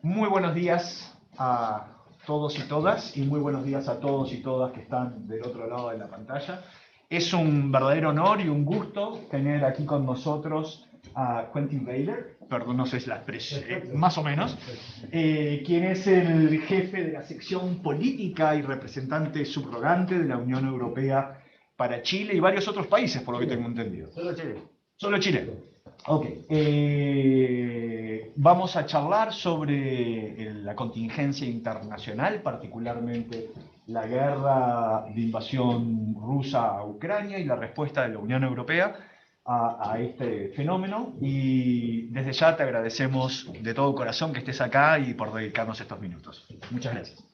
Muy buenos días a todos y todas, y muy buenos días a todos y todas que están del otro lado de la pantalla. Es un verdadero honor y un gusto tener aquí con nosotros a Quentin Baylor, perdón, no sé si la expresión, más o menos, quien es el jefe de la sección política y representante subrogante de la Unión Europea para Chile y varios otros países, por lo que tengo entendido. Solo Chile. Solo Chile. Ok. Vamos a charlar sobre la contingencia internacional, particularmente la guerra de invasión rusa a Ucrania y la respuesta de la Unión Europea a este fenómeno. Y desde ya te agradecemos de todo corazón que estés acá y por dedicarnos estos minutos. Muchas gracias.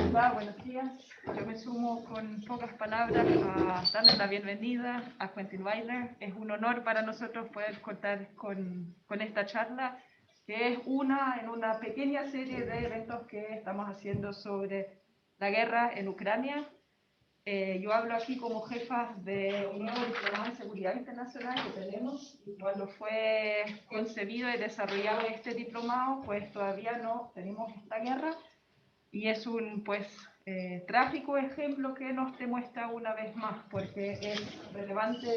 Hola, buenos días. Yo me sumo con pocas palabras a darles la bienvenida a Quentin Baylor. Es un honor para nosotros poder contar con esta charla, que es en una pequeña serie de eventos que estamos haciendo sobre la guerra en Ucrania. Yo hablo aquí como jefa de un nuevo diplomado en seguridad internacional que tenemos. Y cuando fue concebido y desarrollado este diplomado, pues todavía no tenemos esta guerra. Y es un trágico ejemplo que nos demuestra una vez más, porque es relevante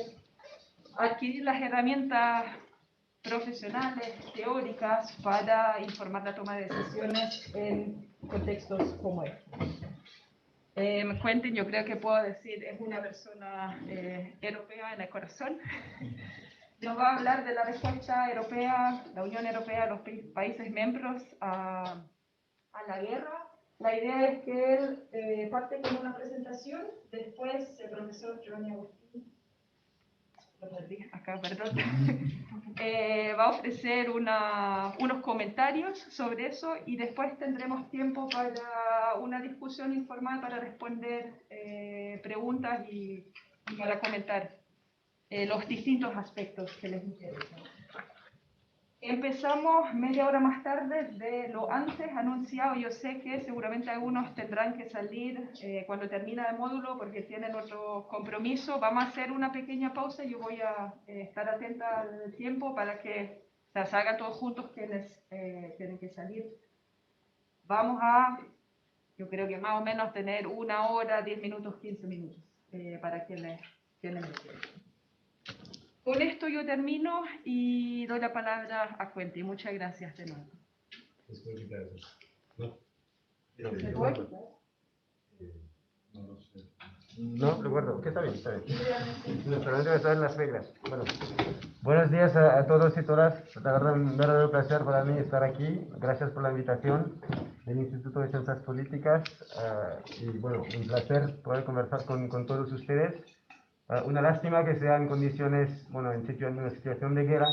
adquirir las herramientas profesionales, teóricas, para informar la toma de decisiones en contextos como este. Quentin, yo creo que puedo decir, es una persona europea en el corazón. Nos va a hablar de la respuesta europea, la Unión Europea, los países miembros a la guerra. La idea es que él parte con una presentación, después el profesor Giovanni Agustín, va a ofrecer unos comentarios sobre eso y después tendremos tiempo para una discusión informal para responder preguntas y para comentar los distintos aspectos que les interesan. Empezamos media hora más tarde de lo antes anunciado. Yo sé que seguramente algunos tendrán que salir cuando termina el módulo porque tienen otro compromiso. Vamos a hacer una pequeña pausa. Yo voy a estar atenta al tiempo para que se hagan todos juntos quienes tienen que salir. Vamos a, yo creo que más o menos tener 1 hora, 10 minutos, 15 minutos para quienes me quieran. Con esto yo termino y doy la palabra a Quentin. Muchas gracias de nuevo. No, recuerdo, que está bien, está bien. Solamente voy a saber las reglas. Bueno, buenos días a todos y todas. La verdad, un verdadero placer para mí estar aquí. Gracias por la invitación del Instituto de Ciencias Políticas. Y bueno, un placer poder conversar con todos ustedes. Una lástima que sean condiciones, bueno, en una situación de guerra.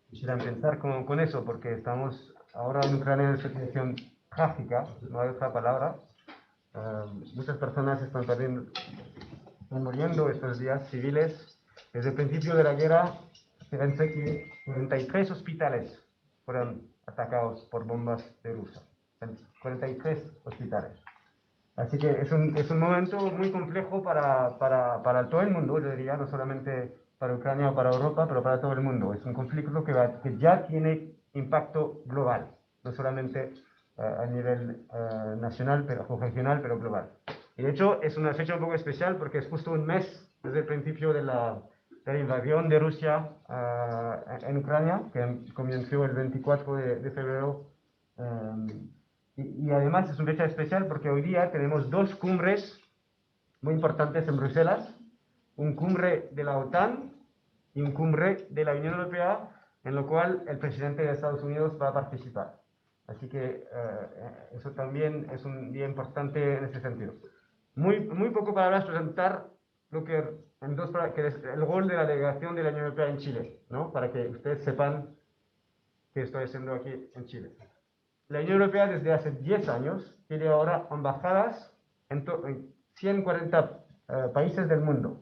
Quisiera empezar con eso, porque estamos ahora en Ucrania en una situación trágica, no hay otra palabra. Muchas personas están muriendo estos días, civiles. Desde el principio de la guerra, se pensé que 43 hospitales fueron atacados por bombas de Rusia. 43 hospitales. Así que es un momento muy complejo para todo el mundo, yo diría, no solamente para Ucrania o para Europa, pero para todo el mundo. Es un conflicto que ya tiene impacto global, no solamente a nivel nacional, pero regional, pero global. Y de hecho es una fecha un poco especial porque es justo un mes desde el principio de la invasión de Rusia en Ucrania, que comenzó el 24 de febrero. Y además es una fecha especial porque hoy día tenemos 2 cumbres muy importantes en Bruselas, un cumbre de la OTAN y un cumbre de la Unión Europea, en lo cual el presidente de Estados Unidos va a participar. Así que eso también es un día importante en ese sentido. Muy poco palabras presentar lo que que es el rol de la delegación de la Unión Europea en Chile, ¿no? Para que ustedes sepan qué estoy haciendo aquí en Chile. La Unión Europea desde hace 10 años tiene ahora embajadas en 140 países del mundo.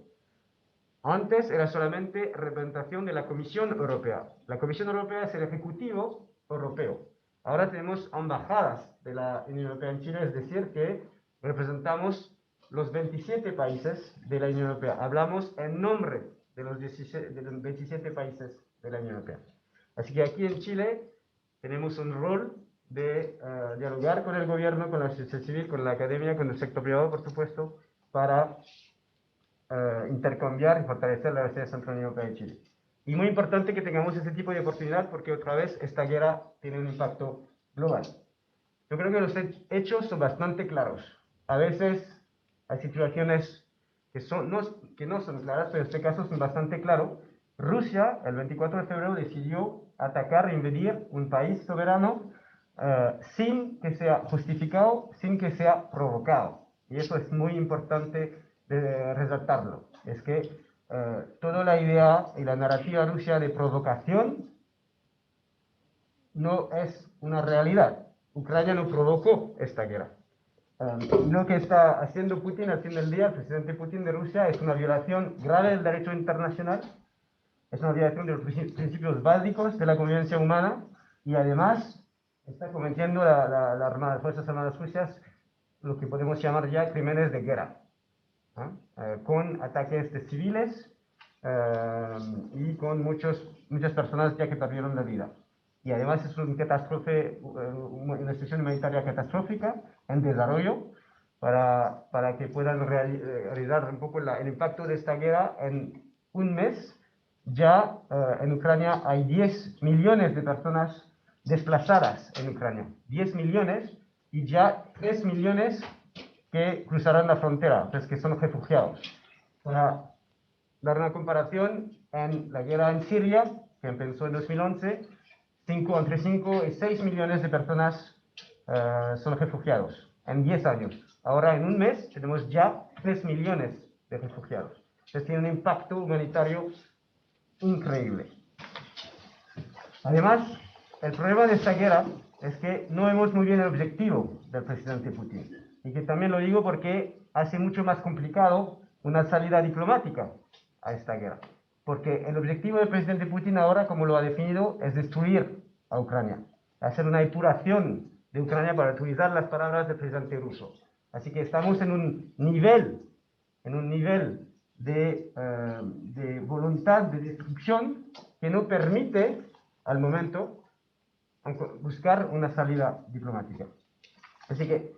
Antes era solamente representación de la Comisión Europea. La Comisión Europea es el Ejecutivo Europeo. Ahora tenemos embajadas de la Unión Europea en Chile, es decir, que representamos los 27 países de la Unión Europea. Hablamos en nombre de los 27 países de la Unión Europea. Así que aquí en Chile tenemos un rol de dialogar con el gobierno, con la sociedad civil, con la academia, con el sector privado, por supuesto, para intercambiar y fortalecer la Universidad Central Europea de Chile. Y muy importante que tengamos ese tipo de oportunidad porque otra vez esta guerra tiene un impacto global. Yo creo que los hechos son bastante claros. A veces hay situaciones que no son claras, pero en este caso son bastante claros. Rusia, el 24 de febrero, decidió atacar e invadir un país soberano sin que sea justificado, sin que sea provocado. Y eso es muy importante de resaltarlo. Es que toda la idea y la narrativa rusa de provocación no es una realidad. Ucrania no provocó esta guerra. Lo que está haciendo Putin, haciendo el día, el presidente Putin de Rusia, es una violación grave del derecho internacional, es una violación de los principios básicos de la convivencia humana y además está cometiendo las Fuerzas Armadas Rusas lo que podemos llamar ya crímenes de guerra, con ataques de civiles y con muchas personas ya que perdieron la vida. Y además es una catástrofe, una situación humanitaria catastrófica en desarrollo para que puedan realizar un poco el impacto de esta guerra en un mes. Ya en Ucrania hay 10 millones de personas desplazadas en Ucrania, 10 millones y ya 3 millones que cruzarán la frontera, pues que son refugiados. Para dar una comparación, en la guerra en Siria, que empezó en 2011, entre 5 y 6 millones de personas son refugiados en 10 años. Ahora, en un mes, tenemos ya 3 millones de refugiados. Entonces, tiene un impacto humanitario increíble. Además, el problema de esta guerra es que no vemos muy bien el objetivo del presidente Putin. Y que también lo digo porque hace mucho más complicado una salida diplomática a esta guerra. Porque el objetivo del presidente Putin ahora, como lo ha definido, es destruir a Ucrania. Hacer una depuración de Ucrania, para utilizar las palabras del presidente ruso. Así que estamos en un nivel de voluntad de destrucción que no permite al momento buscar una salida diplomática. Así que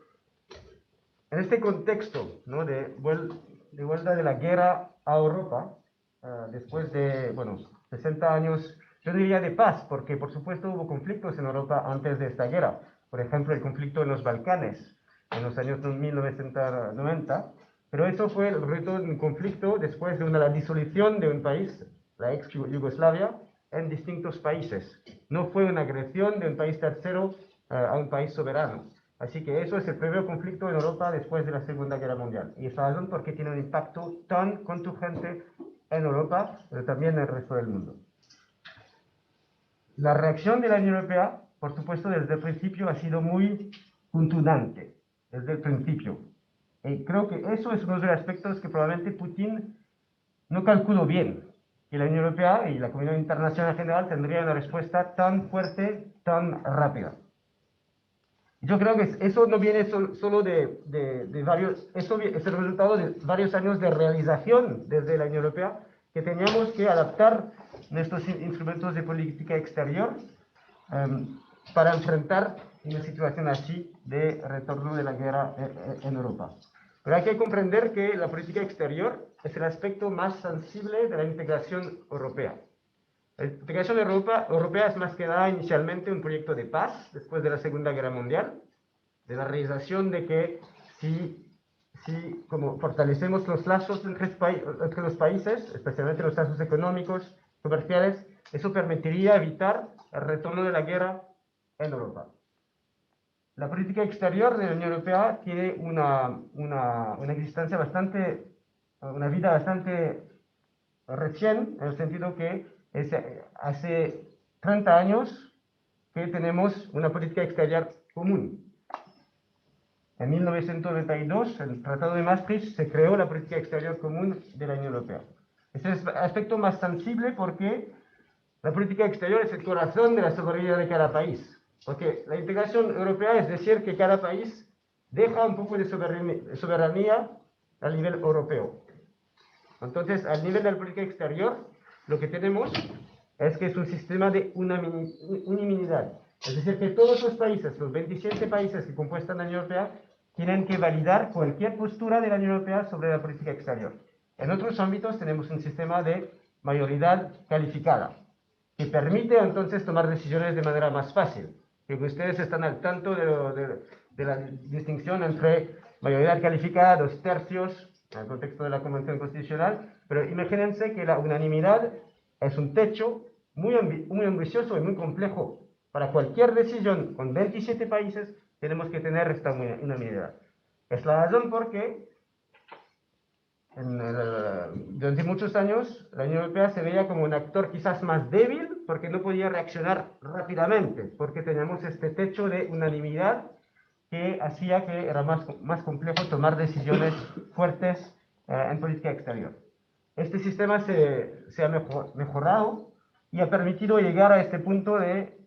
en este contexto, ¿no?, de vuelta de la guerra a Europa, después de 60 años, yo diría de paz, porque por supuesto hubo conflictos en Europa antes de esta guerra. Por ejemplo, el conflicto en los Balcanes en los años 1990, pero eso fue el reto de un conflicto después de la disolución de un país, la ex Yugoslavia, en distintos países. No fue una agresión de un país tercero a un país soberano. Así que eso es el primer conflicto en Europa después de la Segunda Guerra Mundial. Y es razón porque tiene un impacto tan contundente en Europa, pero también en el resto del mundo. La reacción de la Unión Europea, por supuesto, desde el principio ha sido muy contundente, desde el principio. Y creo que eso es uno de los aspectos que probablemente Putin no calculó bien, que la Unión Europea y la comunidad internacional en general tendrían una respuesta tan fuerte, tan rápida. Yo creo que eso no viene solo de varios, eso es el resultado de varios años de realización desde la Unión Europea, que teníamos que adaptar nuestros instrumentos de política exterior para enfrentar una situación así de retorno de la guerra en Europa. Pero hay que comprender que la política exterior es el aspecto más sensible de la integración europea. La integración europea es más que nada inicialmente un proyecto de paz después de la Segunda Guerra Mundial, de la realización de que si como fortalecemos los lazos entre los países, especialmente los lazos económicos, comerciales, eso permitiría evitar el retorno de la guerra en Europa. La política exterior de la Unión Europea tiene una existencia una vida bastante recién, en el sentido que hace 30 años que tenemos una política exterior común. En 1992, en el Tratado de Maastricht, se creó la política exterior común de la Unión Europea. Este es el aspecto más sensible porque la política exterior es el corazón de la soberanía de cada país. Porque la integración europea es decir que cada país deja un poco de soberanía a nivel europeo. Entonces, al nivel de la política exterior, lo que tenemos es que es un sistema de unanimidad. Es decir, que todos los países, los 27 países que compuestan la Unión Europea, tienen que validar cualquier postura de la Unión Europea sobre la política exterior. En otros ámbitos tenemos un sistema de mayoría calificada, que permite entonces tomar decisiones de manera más fácil. Creo que ustedes están al tanto de la distinción entre mayoría calificada, 2/3, en el contexto de la Convención Constitucional, pero imagínense que la unanimidad es un techo muy ambicioso y muy complejo. Para cualquier decisión con 27 países tenemos que tener esta unanimidad. Es la razón por qué durante muchos años la Unión Europea se veía como un actor quizás más débil porque no podía reaccionar rápidamente, porque teníamos este techo de unanimidad que hacía que era más complejo tomar decisiones fuertes en política exterior. Este sistema se ha mejorado y ha permitido llegar a este punto de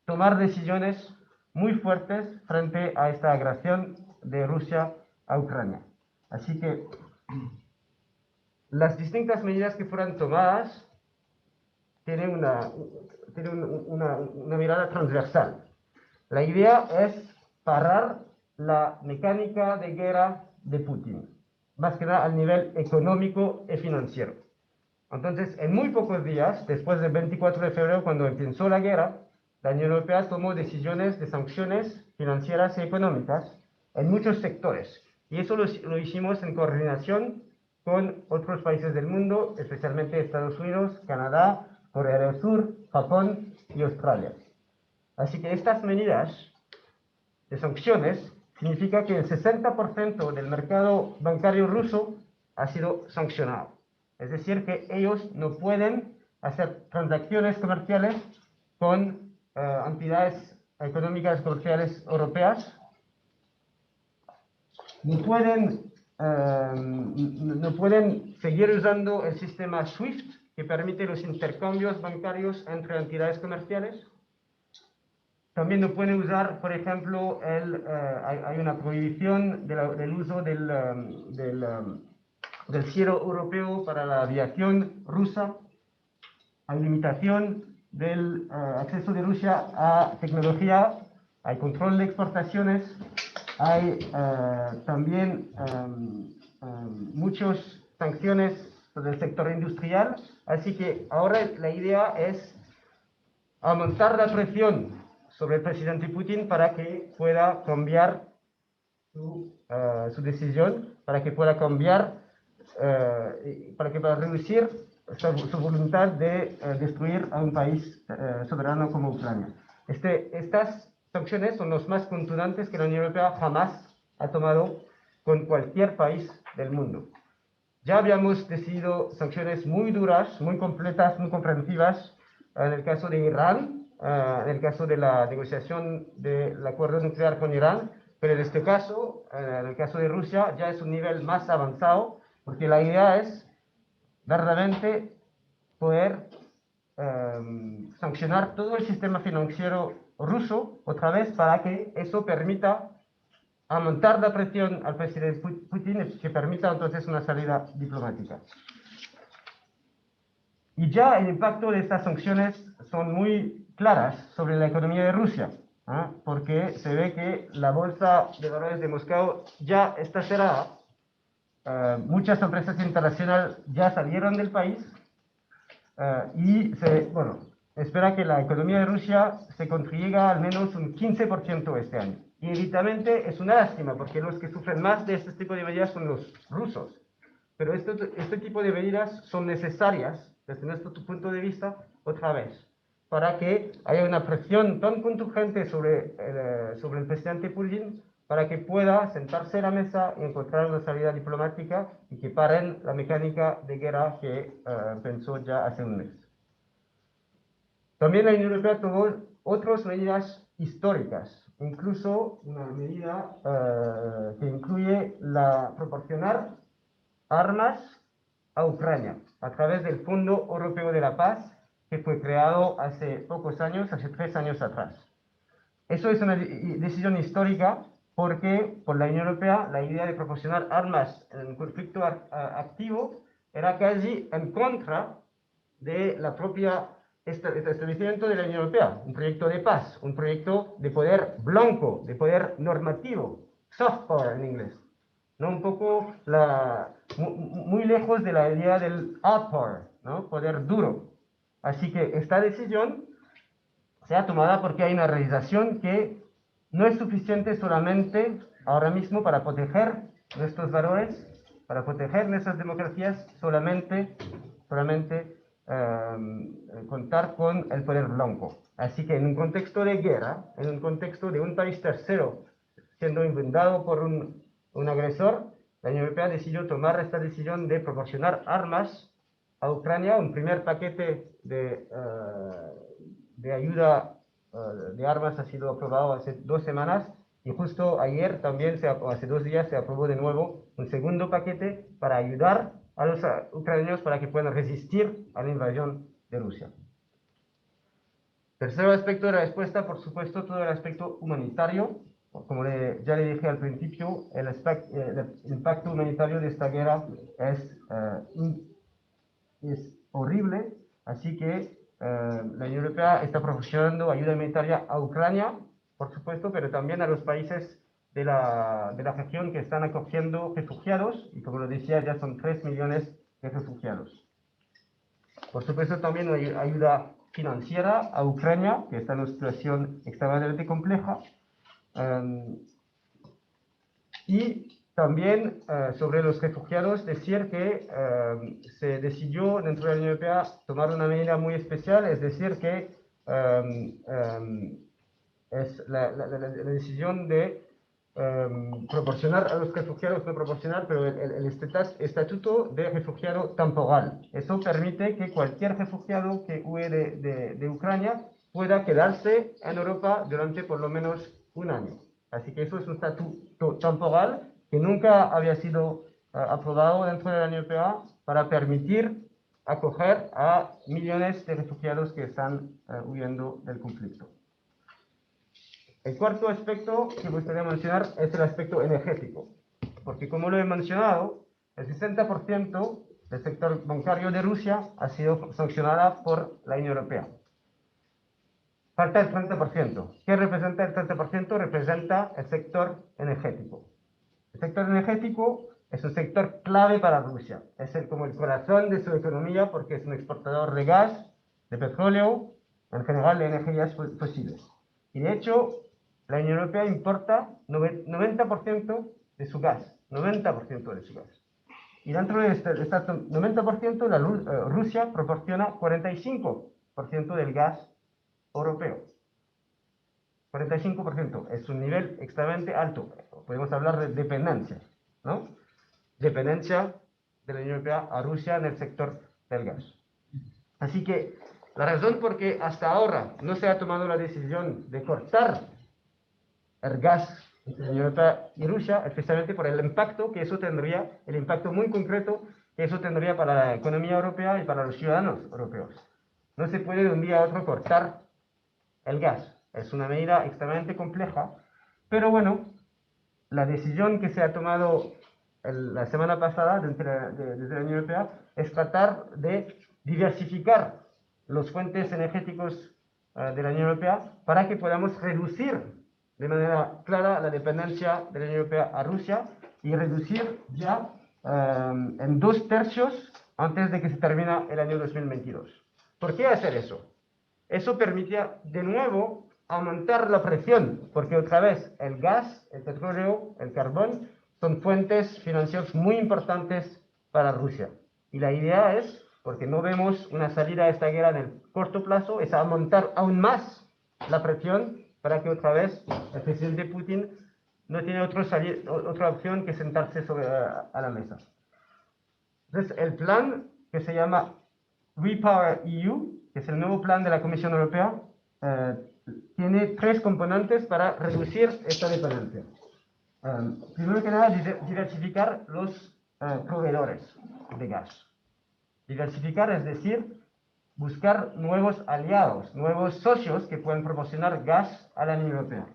tomar decisiones muy fuertes frente a esta agresión de Rusia a Ucrania. Así que las distintas medidas que fueron tomadas tienen una mirada transversal. La idea es parar la mecánica de guerra de Putin, más que nada al nivel económico y financiero. Entonces, en muy pocos días, después del 24 de febrero, cuando empezó la guerra, la Unión Europea tomó decisiones de sanciones financieras y económicas en muchos sectores. Y eso lo hicimos en coordinación con otros países del mundo, especialmente Estados Unidos, Canadá, Corea del Sur, Japón y Australia. Así que estas medidas de sanciones significa que el 60% del mercado bancario ruso ha sido sancionado. Es decir, que ellos no pueden hacer transacciones comerciales con entidades económicas comerciales europeas, no pueden seguir usando el sistema SWIFT, que permite los intercambios bancarios entre entidades comerciales. También no pueden usar, por ejemplo, hay una prohibición del uso del cielo europeo para la aviación rusa. Hay limitación del acceso de Rusia a tecnología, hay control de exportaciones, hay también muchas sanciones del sector industrial. Así que ahora la idea es aumentar la presión sobre el presidente Putin para que pueda cambiar su decisión, para que pueda cambiar, para que pueda reducir su voluntad de destruir a un país soberano como Ucrania. Estas sanciones son las más contundentes que la Unión Europea jamás ha tomado con cualquier país del mundo. Ya habíamos decidido sanciones muy duras, muy completas, muy comprensivas en el caso de Irán, en el caso de la negociación del acuerdo nuclear con Irán, pero en este caso, en el caso de Rusia, ya es un nivel más avanzado, porque la idea es verdaderamente poder sancionar todo el sistema financiero ruso otra vez para que eso permita aumentar la presión al presidente Putin y que permita entonces una salida diplomática. Y ya el impacto de estas sanciones son muy claras sobre la economía de Rusia, porque se ve que la bolsa de valores de Moscú ya está cerrada, muchas empresas internacionales ya salieron del país y espera que la economía de Rusia se contraiga al menos un 15% este año. Y evidentemente es una lástima, porque los que sufren más de este tipo de medidas son los rusos. Pero este tipo de medidas son necesarias, desde nuestro punto de vista, otra vez, para que haya una presión tan contundente sobre el presidente Putin, para que pueda sentarse a la mesa y encontrar una salida diplomática y que paren la mecánica de guerra que pensó ya hace un mes. También la Unión Europea tomó otras medidas históricas, incluso una medida que incluye proporcionar armas a Ucrania a través del Fondo Europeo de la Paz, que fue creado hace pocos años, hace 3 años atrás. Eso es una decisión histórica porque por la Unión Europea la idea de proporcionar armas en un conflicto activo era casi en contra de la propia establecimiento de la Unión Europea, un proyecto de paz, un proyecto de poder blanco, de poder normativo, soft power en inglés, ¿no? Un poco muy lejos de la idea del hard power, ¿no? Poder duro. Así que esta decisión se ha tomado porque hay una realización que no es suficiente solamente ahora mismo para proteger nuestros valores, para proteger nuestras democracias, solamente contar con el poder blanco. Así que en un contexto de guerra, en un contexto de un país tercero siendo invadido por un agresor, la Unión Europea decidió tomar esta decisión de proporcionar armas a Ucrania, un primer paquete de ayuda de armas ha sido aprobado hace 2 semanas y justo ayer también, hace 2 días, se aprobó de nuevo un segundo paquete para ayudar a los ucranianos para que puedan resistir a la invasión de Rusia. Tercer aspecto de la respuesta, por supuesto, todo el aspecto humanitario. Como ya le dije al principio, el impacto humanitario de esta guerra es horrible, así que la Unión Europea está proporcionando ayuda humanitaria a Ucrania, por supuesto, pero también a los países de la región que están acogiendo refugiados, y como lo decía, ya son 3 millones de refugiados. Por supuesto, también hay ayuda financiera a Ucrania, que está en una situación extremadamente compleja. Y también sobre los refugiados, decir que se decidió dentro de la Unión Europea tomar una medida muy especial, es decir, que es la decisión de proporcionar a los refugiados, no proporcionar, pero el estatuto de refugiado temporal. Eso permite que cualquier refugiado que huye de Ucrania pueda quedarse en Europa durante por lo menos 1 año. Así que eso es un estatuto temporal que nunca había sido aprobado dentro de la Unión Europea para permitir acoger a millones de refugiados que están huyendo del conflicto. El cuarto aspecto que me gustaría mencionar es el aspecto energético, porque como lo he mencionado, el 60% del sector bancario de Rusia ha sido sancionada por la Unión Europea. Falta el 30%. ¿Qué representa el 30%? Representa el sector energético. El sector energético es un sector clave para Rusia. Es como el corazón de su economía porque es un exportador de gas, de petróleo, en general de energías fósiles. Y de hecho, la Unión Europea importa 90% de su gas. 90% de su gas. Y dentro de este 90%, Rusia proporciona 45% del gas europeo. 45%. Es un nivel extremadamente alto. Podemos hablar de dependencia, ¿no? Dependencia de la Unión Europea a Rusia en el sector del gas. Así que la razón por qué hasta ahora no se ha tomado la decisión de cortar el gas entre la Unión Europea y Rusia, especialmente por el impacto que eso tendría, el impacto muy concreto que eso tendría para la economía europea y para los ciudadanos europeos. No se puede de un día a otro cortar el gas. Es una medida extremadamente compleja, pero bueno, la decisión que se ha tomado la semana pasada desde la Unión Europea es tratar de diversificar las fuentes energéticas de la Unión Europea para que podamos reducir de manera clara la dependencia de la Unión Europea a Rusia y reducir ya en 2/3 antes de que se termine el año 2022. ¿Por qué hacer eso? Eso permitía de nuevo aumentar la presión, porque otra vez el gas, el petróleo, el carbón son fuentes financieras muy importantes para Rusia. Y la idea es, porque no vemos una salida a esta guerra en el corto plazo, es aumentar aún más la presión para que otra vez el presidente Putin no tiene otra opción que sentarse a la mesa. Entonces, el plan que se llama Repower EU, que es el nuevo plan de la Comisión Europea, tiene 3 componentes para reducir esta dependencia. Primero que nada, diversificar los proveedores de gas. Diversificar es decir, buscar nuevos aliados, nuevos socios que puedan proporcionar gas a la Unión Europea.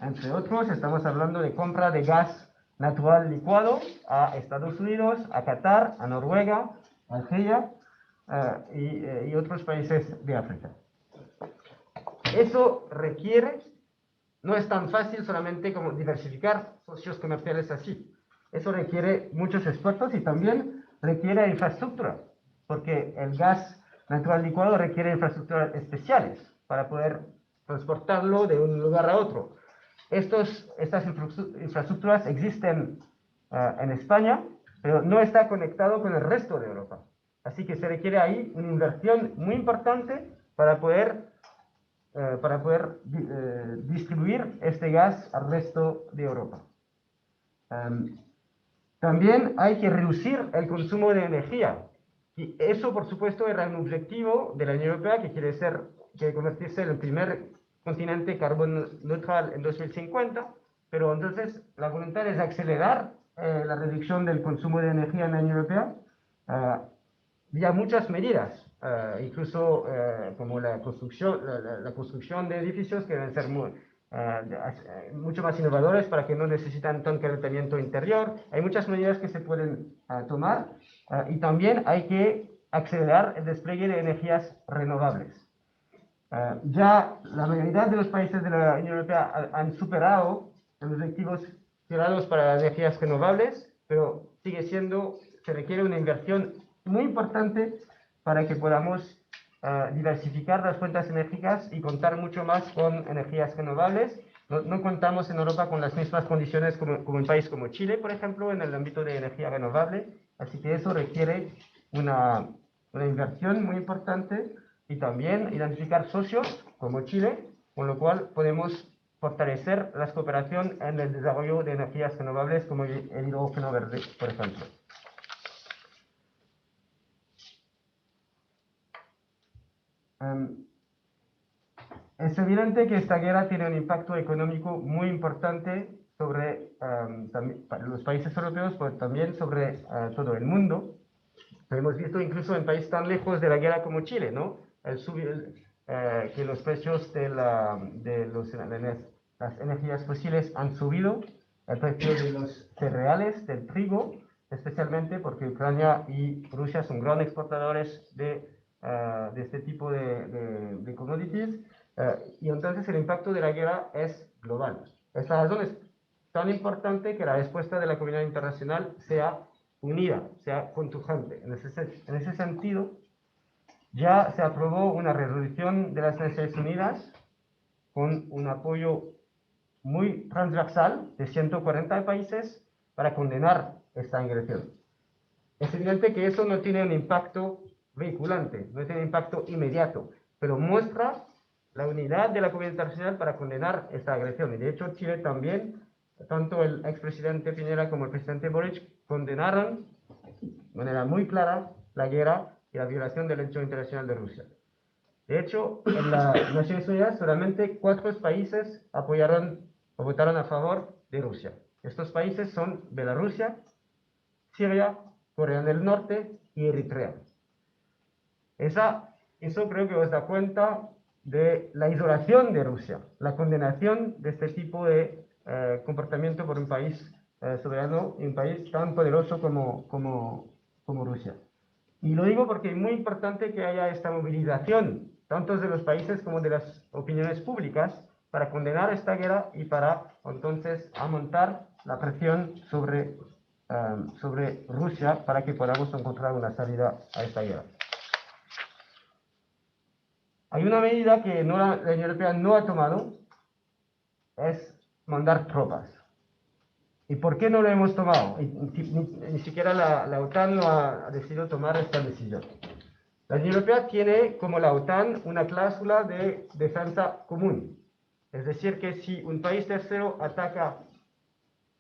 Entre otros, estamos hablando de compra de gas natural licuado a Estados Unidos, a Qatar, a Noruega, a Algeria, y otros países de África. Eso requiere, no es tan fácil solamente como diversificar socios comerciales así. Eso requiere muchos esfuerzos y también requiere infraestructura, porque el gas natural licuado requiere infraestructuras especiales para poder transportarlo de un lugar a otro. Estas infraestructuras existen en España, pero no está conectado con el resto de Europa. Así que se requiere ahí una inversión muy importante para poder distribuir este gas al resto de Europa. También hay que reducir el consumo de energía. Y eso, por supuesto, era un objetivo de la Unión Europea que quiere convertirse en el primer continente carbono neutral en 2050, pero entonces la voluntad es acelerar la reducción del consumo de energía en la Unión Europea vía muchas medidas, incluso como la construcción de edificios que deben ser mucho más innovadores para que no necesitan tanto calentamiento interior. Hay muchas medidas que se pueden tomar y también hay que acelerar el despliegue de energías renovables. Ya la mayoría de los países de la Unión Europea han superado los objetivos fijados para las energías renovables, pero se requiere una inversión muy importante para que podamos diversificar las fuentes enérgicas y contar mucho más con energías renovables. No contamos en Europa con las mismas condiciones como un país como Chile, por ejemplo, en el ámbito de energía renovable, así que eso requiere una inversión muy importante y también identificar socios como Chile, con lo cual podemos fortalecer la cooperación en el desarrollo de energías renovables como el hidrógeno verde, por ejemplo. Es evidente que esta guerra tiene un impacto económico muy importante también para los países europeos, pero también sobre todo el mundo. Lo hemos visto incluso en países tan lejos de la guerra como Chile, ¿no? Que los precios de las energías fósiles han subido, el precio de los cereales, del trigo, especialmente porque Ucrania y Rusia son grandes exportadores de este tipo de commodities, y entonces el impacto de la guerra es global. Esta razón es tan importante que la respuesta de la comunidad internacional sea unida, sea contundente. En ese sentido, ya se aprobó una resolución de las Naciones Unidas con un apoyo muy transversal de 140 países para condenar esta agresión. Es evidente que eso no tiene un impacto vinculante, no tiene un impacto inmediato, pero muestra la unidad de la comunidad internacional para condenar esta agresión. Y de hecho, Chile también, tanto el expresidente Piñera como el presidente Boric condenaron de manera muy clara la guerra y la violación del derecho internacional de Rusia. De hecho, en las Naciones Unidas solamente 4 países apoyaron o votaron a favor de Rusia. Estos países son Bielorrusia, Siria, Corea del Norte y Eritrea. Eso creo que os da cuenta de la isolación de Rusia, la condenación de este tipo de comportamiento por un país soberano y un país tan poderoso como Rusia. Y lo digo porque es muy importante que haya esta movilización, tanto de los países como de las opiniones públicas, para condenar esta guerra y para entonces aumentar la presión sobre Rusia para que podamos encontrar una salida a esta guerra. Hay una medida que la Unión Europea no ha tomado, es mandar tropas. ¿Y por qué no lo hemos tomado? Ni siquiera la OTAN no ha decidido tomar esta decisión. La Unión Europea tiene, como la OTAN, una cláusula de defensa común. Es decir, que si un país tercero ataca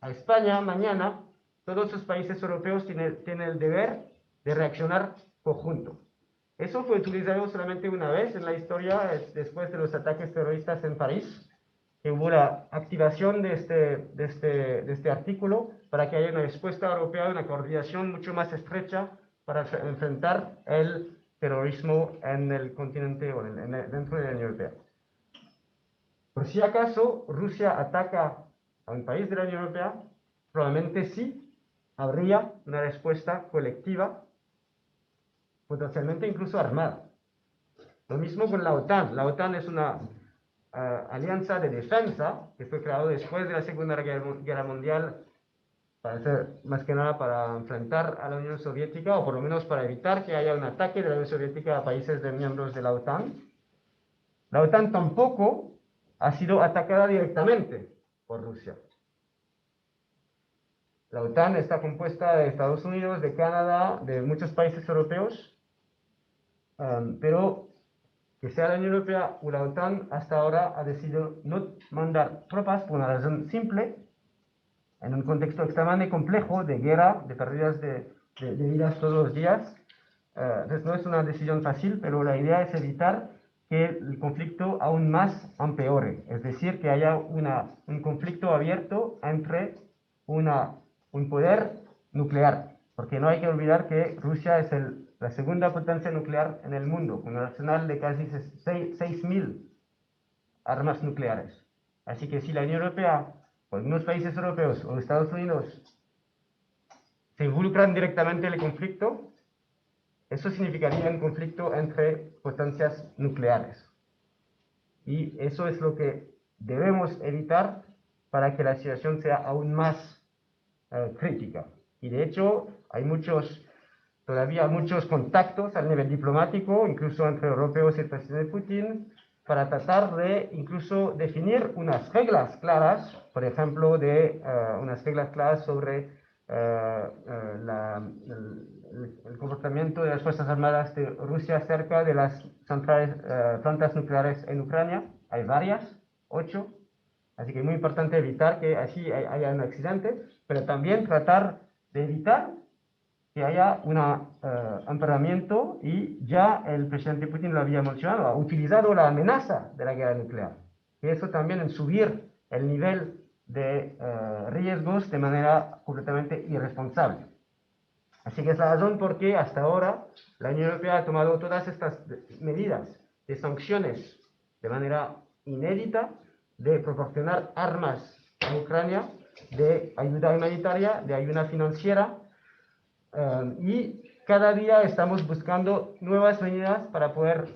a España mañana, todos los países europeos tienen el deber de reaccionar conjunto. Eso fue utilizado solamente una vez en la historia, después de los ataques terroristas en París, que hubo la activación de este artículo para que haya una respuesta europea, una coordinación mucho más estrecha para enfrentar el terrorismo en el continente o dentro de la Unión Europea. Por si acaso Rusia ataca a un país de la Unión Europea, probablemente sí habría una respuesta colectiva potencialmente incluso armada. Lo mismo con la OTAN. La OTAN es una alianza de defensa que fue creada después de la Segunda Guerra Mundial, para ser, más que nada para enfrentar a la Unión Soviética, o por lo menos para evitar que haya un ataque de la Unión Soviética a países miembros de la OTAN. La OTAN tampoco ha sido atacada directamente por Rusia. La OTAN está compuesta de Estados Unidos, de Canadá, de muchos países europeos, pero que sea la Unión Europea o la OTAN hasta ahora ha decidido no mandar tropas por una razón simple, en un contexto extremadamente complejo de guerra, de pérdidas de vidas todos los días. Entonces no es una decisión fácil, pero la idea es evitar que el conflicto aún más empeore, es decir, que haya un conflicto abierto entre un poder nuclear, porque no hay que olvidar que Rusia es la segunda potencia nuclear en el mundo, con un arsenal de casi 6.000 armas nucleares. Así que si la Unión Europea o algunos países europeos o Estados Unidos se involucran directamente en el conflicto, eso significaría un conflicto entre potencias nucleares. Y eso es lo que debemos evitar para que la situación sea aún más crítica. Y de hecho, hay todavía muchos contactos a nivel diplomático, incluso entre europeos y el presidente Putin, para tratar de incluso definir unas reglas claras, por ejemplo, unas reglas claras sobre el comportamiento de las Fuerzas Armadas de Rusia cerca de las plantas nucleares en Ucrania. Hay varias, 8. Así que es muy importante evitar que así haya un accidente, pero también tratar de evitar que haya un empeoramiento, y ya el presidente Putin lo había mencionado, ha utilizado la amenaza de la guerra nuclear. Y eso también en subir el nivel de riesgos de manera completamente irresponsable. Así que es la razón por qué hasta ahora la Unión Europea ha tomado todas estas medidas de sanciones de manera inédita, de proporcionar armas a Ucrania, de ayuda humanitaria, de ayuda financiera, y cada día estamos buscando nuevas medidas para poder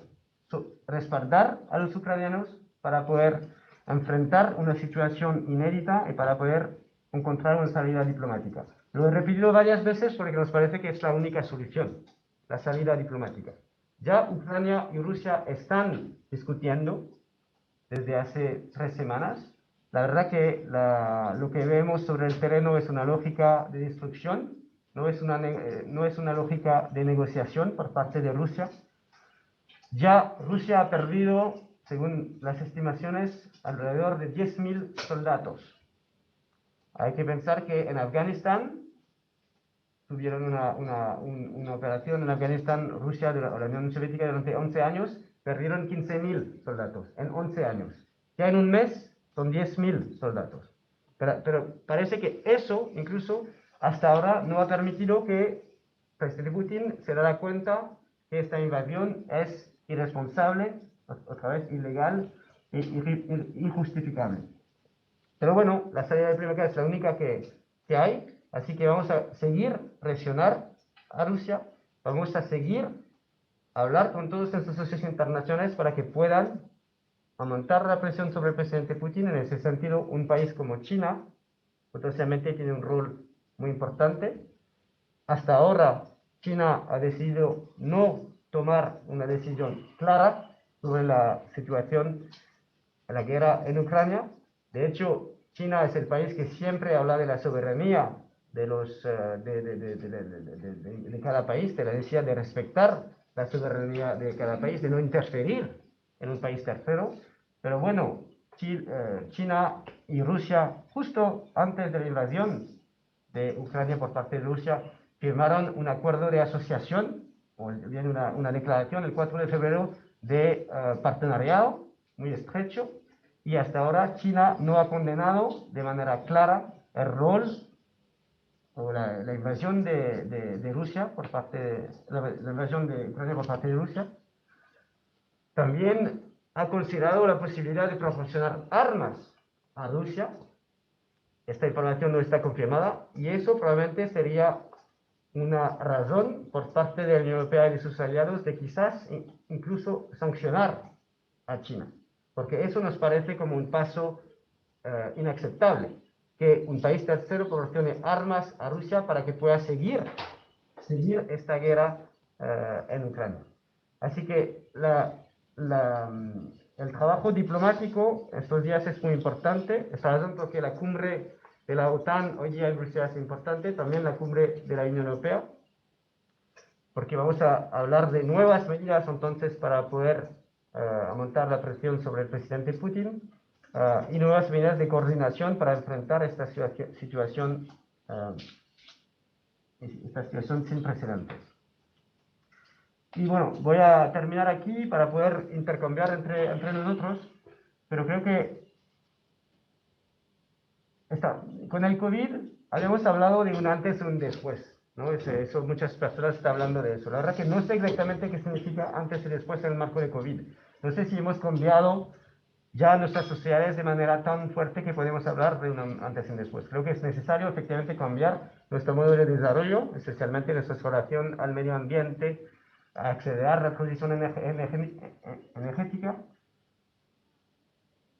respaldar a los ucranianos, para poder enfrentar una situación inédita y para poder encontrar una salida diplomática. Lo he repetido varias veces porque nos parece que es la única solución, la salida diplomática. Ya Ucrania y Rusia están discutiendo desde hace 3 semanas. La verdad que lo que vemos sobre el terreno es una lógica de destrucción, no es una lógica de negociación por parte de Rusia. Ya Rusia ha perdido, según las estimaciones, alrededor de 10.000 soldados. Hay que pensar que en Afganistán tuvieron una operación en Afganistán, Rusia o la Unión Soviética durante 11 años, perdieron 15.000 soldados en 11 años. Ya en un mes son 10.000 soldados. Pero parece que eso, incluso hasta ahora, no ha permitido que el presidente Putin se dé cuenta que esta invasión es irresponsable, otra vez ilegal e injustificable. Pero bueno, la salida diplomática es la única que hay, así que vamos a seguir presionar a Rusia, vamos a seguir a hablar con todos estos socios internacionales para que puedan aumentar la presión sobre el presidente Putin. En ese sentido, un país como China potencialmente tiene un rol muy importante. Hasta ahora, China ha decidido no tomar una decisión clara sobre la situación de la guerra en Ucrania. De hecho, China es el país que siempre habla de la soberanía de cada país, de la necesidad de respetar la soberanía de cada país, de no interferir en un país tercero. Pero bueno, China y Rusia, justo antes de la invasión de Ucrania por parte de Rusia, firmaron un acuerdo de asociación, o bien una declaración el 4 de febrero de partenariado muy estrecho, y hasta ahora China no ha condenado de manera clara el rol o la invasión de Rusia por parte la invasión de Ucrania por parte de Rusia. También ha considerado la posibilidad de proporcionar armas a Rusia. Esta información no está confirmada y eso probablemente sería una razón por parte de la Unión Europea y de sus aliados de quizás incluso sancionar a China, porque eso nos parece como un paso inaceptable, que un país tercero proporcione armas a Rusia para que pueda seguir esta guerra en Ucrania. Así que el trabajo diplomático estos días es muy importante, es la razón por que la cumbre de la OTAN hoy día en Rusia es importante, también la cumbre de la Unión Europea, porque vamos a hablar de nuevas medidas entonces para poder aumentar la presión sobre el presidente Putin y nuevas medidas de coordinación para enfrentar esta situación sin precedentes. Y bueno, voy a terminar aquí para poder intercambiar entre nosotros, pero creo que con el COVID habíamos hablado de un antes y un después, ¿no? Eso, muchas personas están hablando de eso. La verdad que no sé exactamente qué significa antes y después en el marco de COVID. No sé si hemos cambiado ya nuestras sociedades de manera tan fuerte que podemos hablar de un antes y un después. Creo que es necesario efectivamente cambiar nuestro modo de desarrollo, especialmente nuestra relación al medio ambiente, a acceder a la transición energética.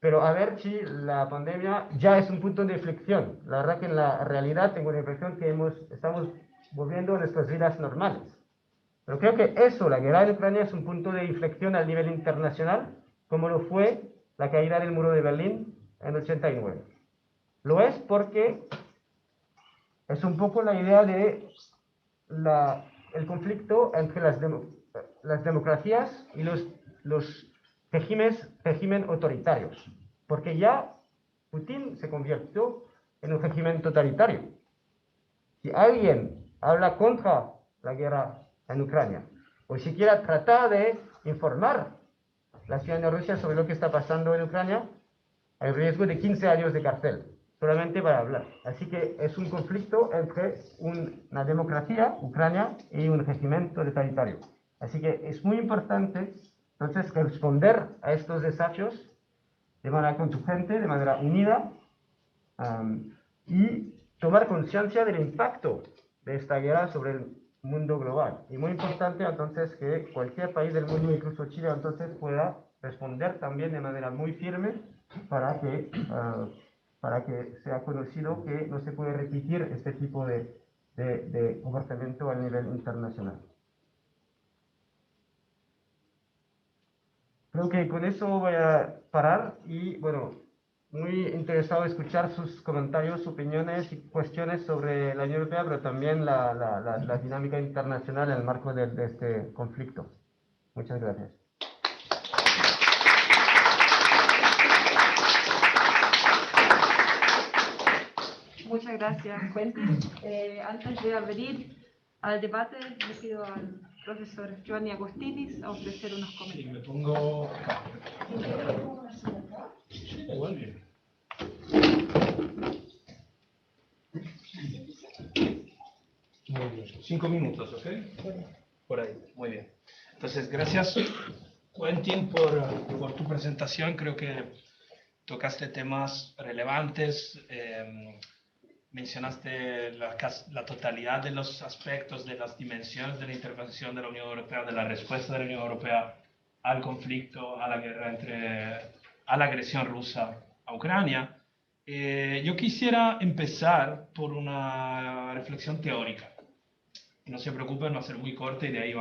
Pero a ver si la pandemia ya es un punto de inflexión. La verdad que en la realidad tengo la impresión que estamos volviendo a nuestras vidas normales. Pero creo que eso, la guerra de Ucrania, es un punto de inflexión a nivel internacional, como lo fue la caída del muro de Berlín en 89. Lo es porque es un poco la idea de el conflicto entre las democracias y los regímenes autoritarios, porque ya Putin se convirtió en un régimen totalitario. Si alguien habla contra la guerra en Ucrania, o siquiera trata de informar la ciudadanía rusa sobre lo que está pasando en Ucrania, hay riesgo de 15 años de cárcel, solamente para hablar. Así que es un conflicto entre una democracia, Ucrania, y un régimen totalitario. Así que es muy importante, entonces, responder a estos desafíos de manera contingente, de manera unida, y tomar conciencia del impacto de esta guerra sobre el mundo global. Y muy importante, entonces, que cualquier país del mundo, incluso Chile, entonces, pueda responder también de manera muy firme para que sea conocido que no se puede repetir este tipo de comportamiento a nivel internacional. Creo que con eso voy a parar y, bueno, muy interesado en escuchar sus comentarios, opiniones y cuestiones sobre la Unión Europea, pero también la dinámica internacional en el marco de este conflicto. Muchas gracias. Muchas gracias, Quentin. Antes de abrir al debate, le pido al profesor Giovanni Agostinis a ofrecer unos comentarios. Sí, me pongo acá. Igual bien. Muy bien. 5 minutos, ¿ok? Por ahí, muy bien. Entonces, gracias, Quentin, por tu presentación. Creo que tocaste temas relevantes. Mencionaste la totalidad de los aspectos, de las dimensiones de la intervención de la Unión Europea, de la respuesta de la Unión Europea al conflicto, a la guerra a la agresión rusa a Ucrania. Yo quisiera empezar por una reflexión teórica. No se preocupen, va a ser muy corta y de ahí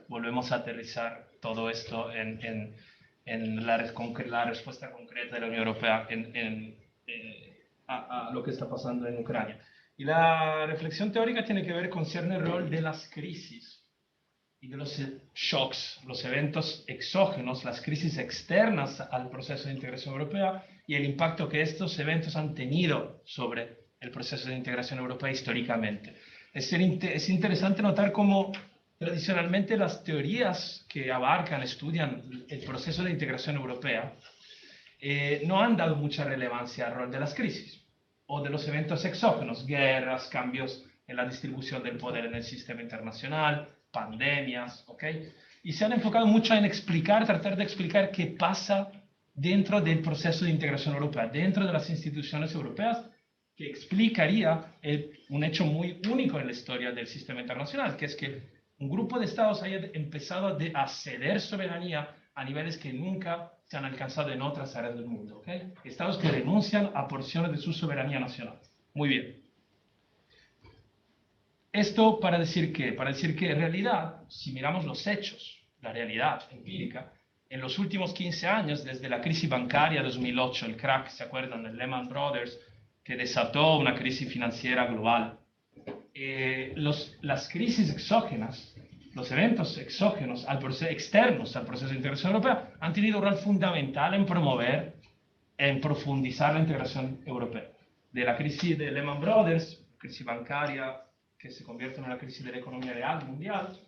volvemos a aterrizar todo esto en la respuesta concreta de la Unión Europea a lo que está pasando en Ucrania. Y la reflexión teórica concierne el rol de las crisis y de los shocks, los eventos exógenos, las crisis externas al proceso de integración europea y el impacto que estos eventos han tenido sobre el proceso de integración europea históricamente. Es interesante notar cómo tradicionalmente las teorías que estudian el proceso de integración europea no han dado mucha relevancia al rol de las crisis o de los eventos exógenos, guerras, cambios en la distribución del poder en el sistema internacional, pandemias, ¿ok? Y se han enfocado mucho en tratar de explicar qué pasa dentro del proceso de integración europea, dentro de las instituciones europeas, que explicaría un hecho muy único en la historia del sistema internacional, que es que un grupo de estados haya empezado a ceder soberanía a niveles que nunca se han alcanzado en otras áreas del mundo. ¿Okay? Estados que renuncian a porciones de su soberanía nacional. Muy bien. Esto para decir que en realidad, si miramos los hechos, la realidad empírica, en los últimos 15 años, desde la crisis bancaria de 2008, el crack, ¿se acuerdan? Del Lehman Brothers, que desató una crisis financiera global. Las crisis exógenas, los eventos exógenos, externos al proceso de integración europea, han tenido un rol fundamental en promover, en profundizar la integración europea. De la crisis de Lehman Brothers, crisis bancaria, que se convierte en una crisis de la economía real mundial,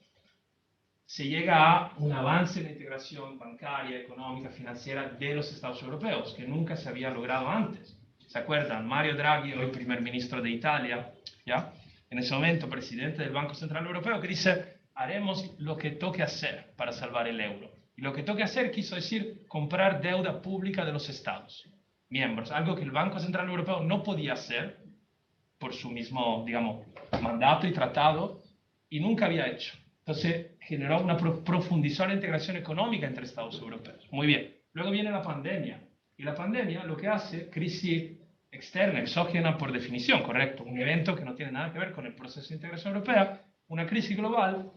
se llega a un avance en la integración bancaria, económica, financiera de los Estados europeos, que nunca se había logrado antes. ¿Se acuerdan? Mario Draghi, hoy primer ministro de Italia, ¿ya? En ese momento presidente del Banco Central Europeo, que dice, haremos lo que toque hacer para salvar el euro. Y lo que toque hacer quiso decir comprar deuda pública de los Estados miembros, algo que el Banco Central Europeo no podía hacer por su mismo, digamos, mandato y tratado, y nunca había hecho. Entonces, generó profundizó la integración económica entre Estados europeos. Muy bien. Luego viene la pandemia. Y la pandemia lo que hace, crisis externa, exógena por definición, correcto, un evento que no tiene nada que ver con el proceso de integración europea, una crisis global,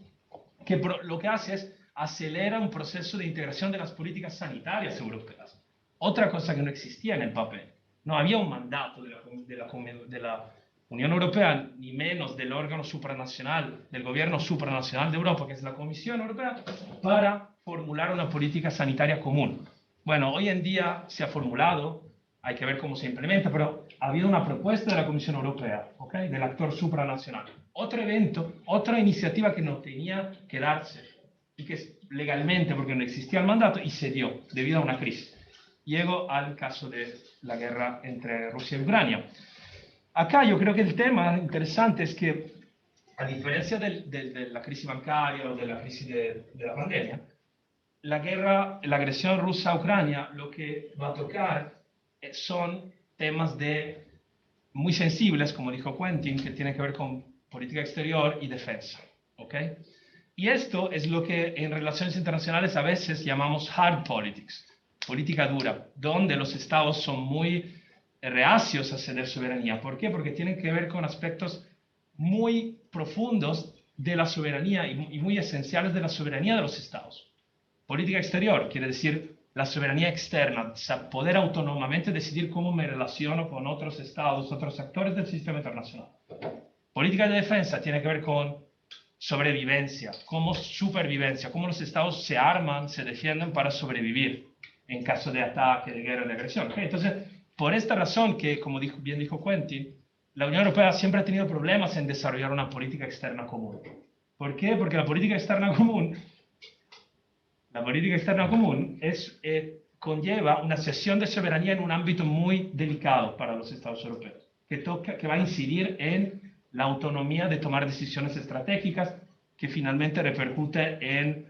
que lo que hace es acelera un proceso de integración de las políticas sanitarias europeas. Otra cosa que no existía en el papel. No había un mandato de la Unión Europea, ni menos del órgano supranacional, del gobierno supranacional de Europa, que es la Comisión Europea, para formular una política sanitaria común. Bueno, hoy en día se ha formulado, hay que ver cómo se implementa, pero ha habido una propuesta de la Comisión Europea, ¿okay? Del actor supranacional. Otro evento, otra iniciativa que no tenía que darse, y que es legalmente, porque no existía el mandato, y se dio debido a una crisis. Llego al caso de la guerra entre Rusia y Ucrania. Acá yo creo que el tema interesante es que, a diferencia de la crisis bancaria o de la crisis de la pandemia, la agresión rusa a Ucrania lo que va a tocar son temas muy sensibles, como dijo Quentin, que tienen que ver con política exterior y defensa. ¿Okay? Y esto es lo que en relaciones internacionales a veces llamamos hard politics, política dura, donde los estados son muy reacios a ceder soberanía. ¿Por qué? Porque tienen que ver con aspectos muy profundos de la soberanía y muy esenciales de la soberanía de los estados. Política exterior quiere decir la soberanía externa, o sea, poder autónomamente decidir cómo me relaciono con otros estados, otros actores del sistema internacional. Política de defensa tiene que ver con sobrevivencia, supervivencia, cómo los estados se arman, se defienden para sobrevivir en caso de ataque, de guerra, de agresión. ¿Okay? Entonces, por esta razón que, como bien dijo Quentin, la Unión Europea siempre ha tenido problemas en desarrollar una política externa común. ¿Por qué? Porque la política externa común conlleva una cesión de soberanía en un ámbito muy delicado para los Estados europeos, que va a incidir en la autonomía de tomar decisiones estratégicas que finalmente repercute en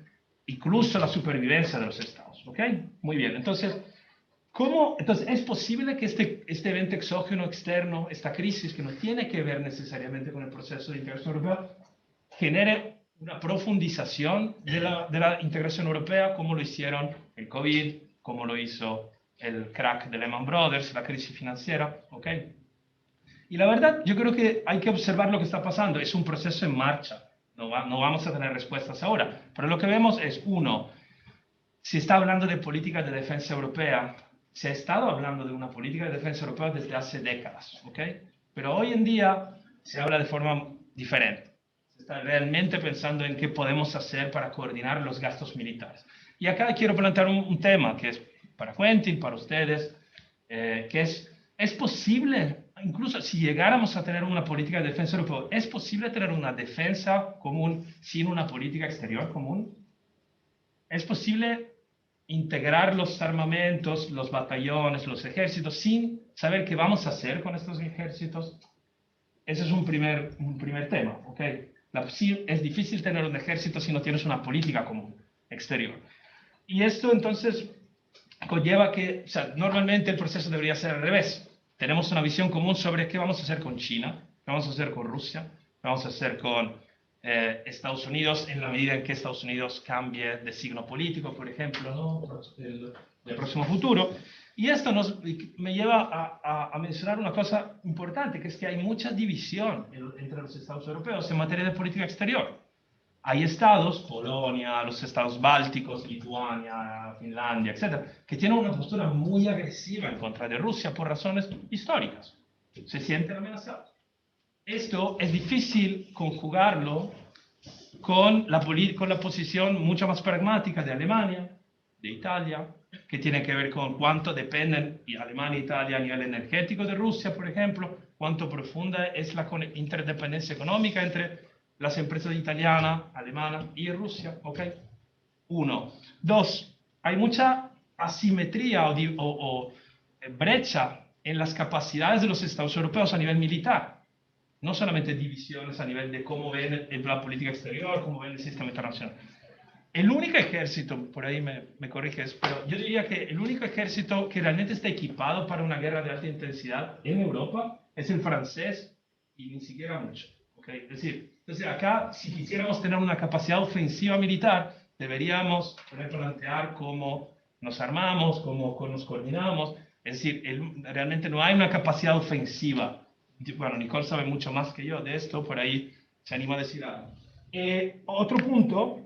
incluso la supervivencia de los estados. ¿Ok? Muy bien. Entonces, entonces, ¿es posible que este evento exógeno externo, esta crisis que no tiene que ver necesariamente con el proceso de integración europea, genere una profundización de la integración europea, como lo hicieron el COVID, como lo hizo el crack de Lehman Brothers, la crisis financiera? ¿Ok? Y la verdad, yo creo que hay que observar lo que está pasando. Es un proceso en marcha. No vamos a tener respuestas ahora. Pero lo que vemos es, uno, se está hablando de políticas de defensa europea. Se ha estado hablando de una política de defensa europea desde hace décadas. ¿Ok? Pero hoy en día se habla de forma diferente. Se está realmente pensando en qué podemos hacer para coordinar los gastos militares. Y acá quiero plantear un tema que es para Quentin, para ustedes, que es posible, incluso si llegáramos a tener una política de defensa europea, ¿es posible tener una defensa común sin una política exterior común? ¿Es posible integrar los armamentos, los batallones, los ejércitos, sin saber qué vamos a hacer con estos ejércitos? Ese es un primer tema, ¿ok? Es difícil tener un ejército si no tienes una política común exterior. Y esto entonces conlleva que, o sea, normalmente el proceso debería ser al revés. tenemos una visión común sobre qué vamos a hacer con China, qué vamos a hacer con Rusia, qué vamos a hacer con Estados Unidos en la medida en que Estados Unidos cambie de signo político, por ejemplo, ¿no? el próximo futuro. Y esto me lleva a mencionar una cosa importante, que es que hay mucha división entre los estados europeos en materia de política exterior. Hay estados, Polonia, los estados bálticos, Lituania, Finlandia, etcétera, que tienen una postura muy agresiva en contra de Rusia por razones históricas. Se sienten amenazados. Esto es difícil conjugarlo con la posición mucho más pragmática de Alemania, de Italia, que tiene que ver con cuánto dependen Alemania e Italia a nivel energético de Rusia, por ejemplo, cuánto profunda es la interdependencia económica entre las empresas italianas, alemanas y Rusia, ¿ok? 1. 2. Hay mucha asimetría o brecha en las capacidades de los estados europeos a nivel militar. No solamente divisiones a nivel de cómo ven la política exterior, cómo ven el sistema internacional. El único ejército, por ahí me corriges, pero yo diría que el único ejército que realmente está equipado para una guerra de alta intensidad en Europa es el francés y ni siquiera mucho. ¿Okay? Es decir, entonces acá, si quisiéramos tener una capacidad ofensiva militar, deberíamos replantear cómo nos armamos, cómo nos coordinamos. Es decir, realmente no hay una capacidad ofensiva. Bueno, Nicole sabe mucho más que yo de esto, por ahí se anima a decir algo. Otro punto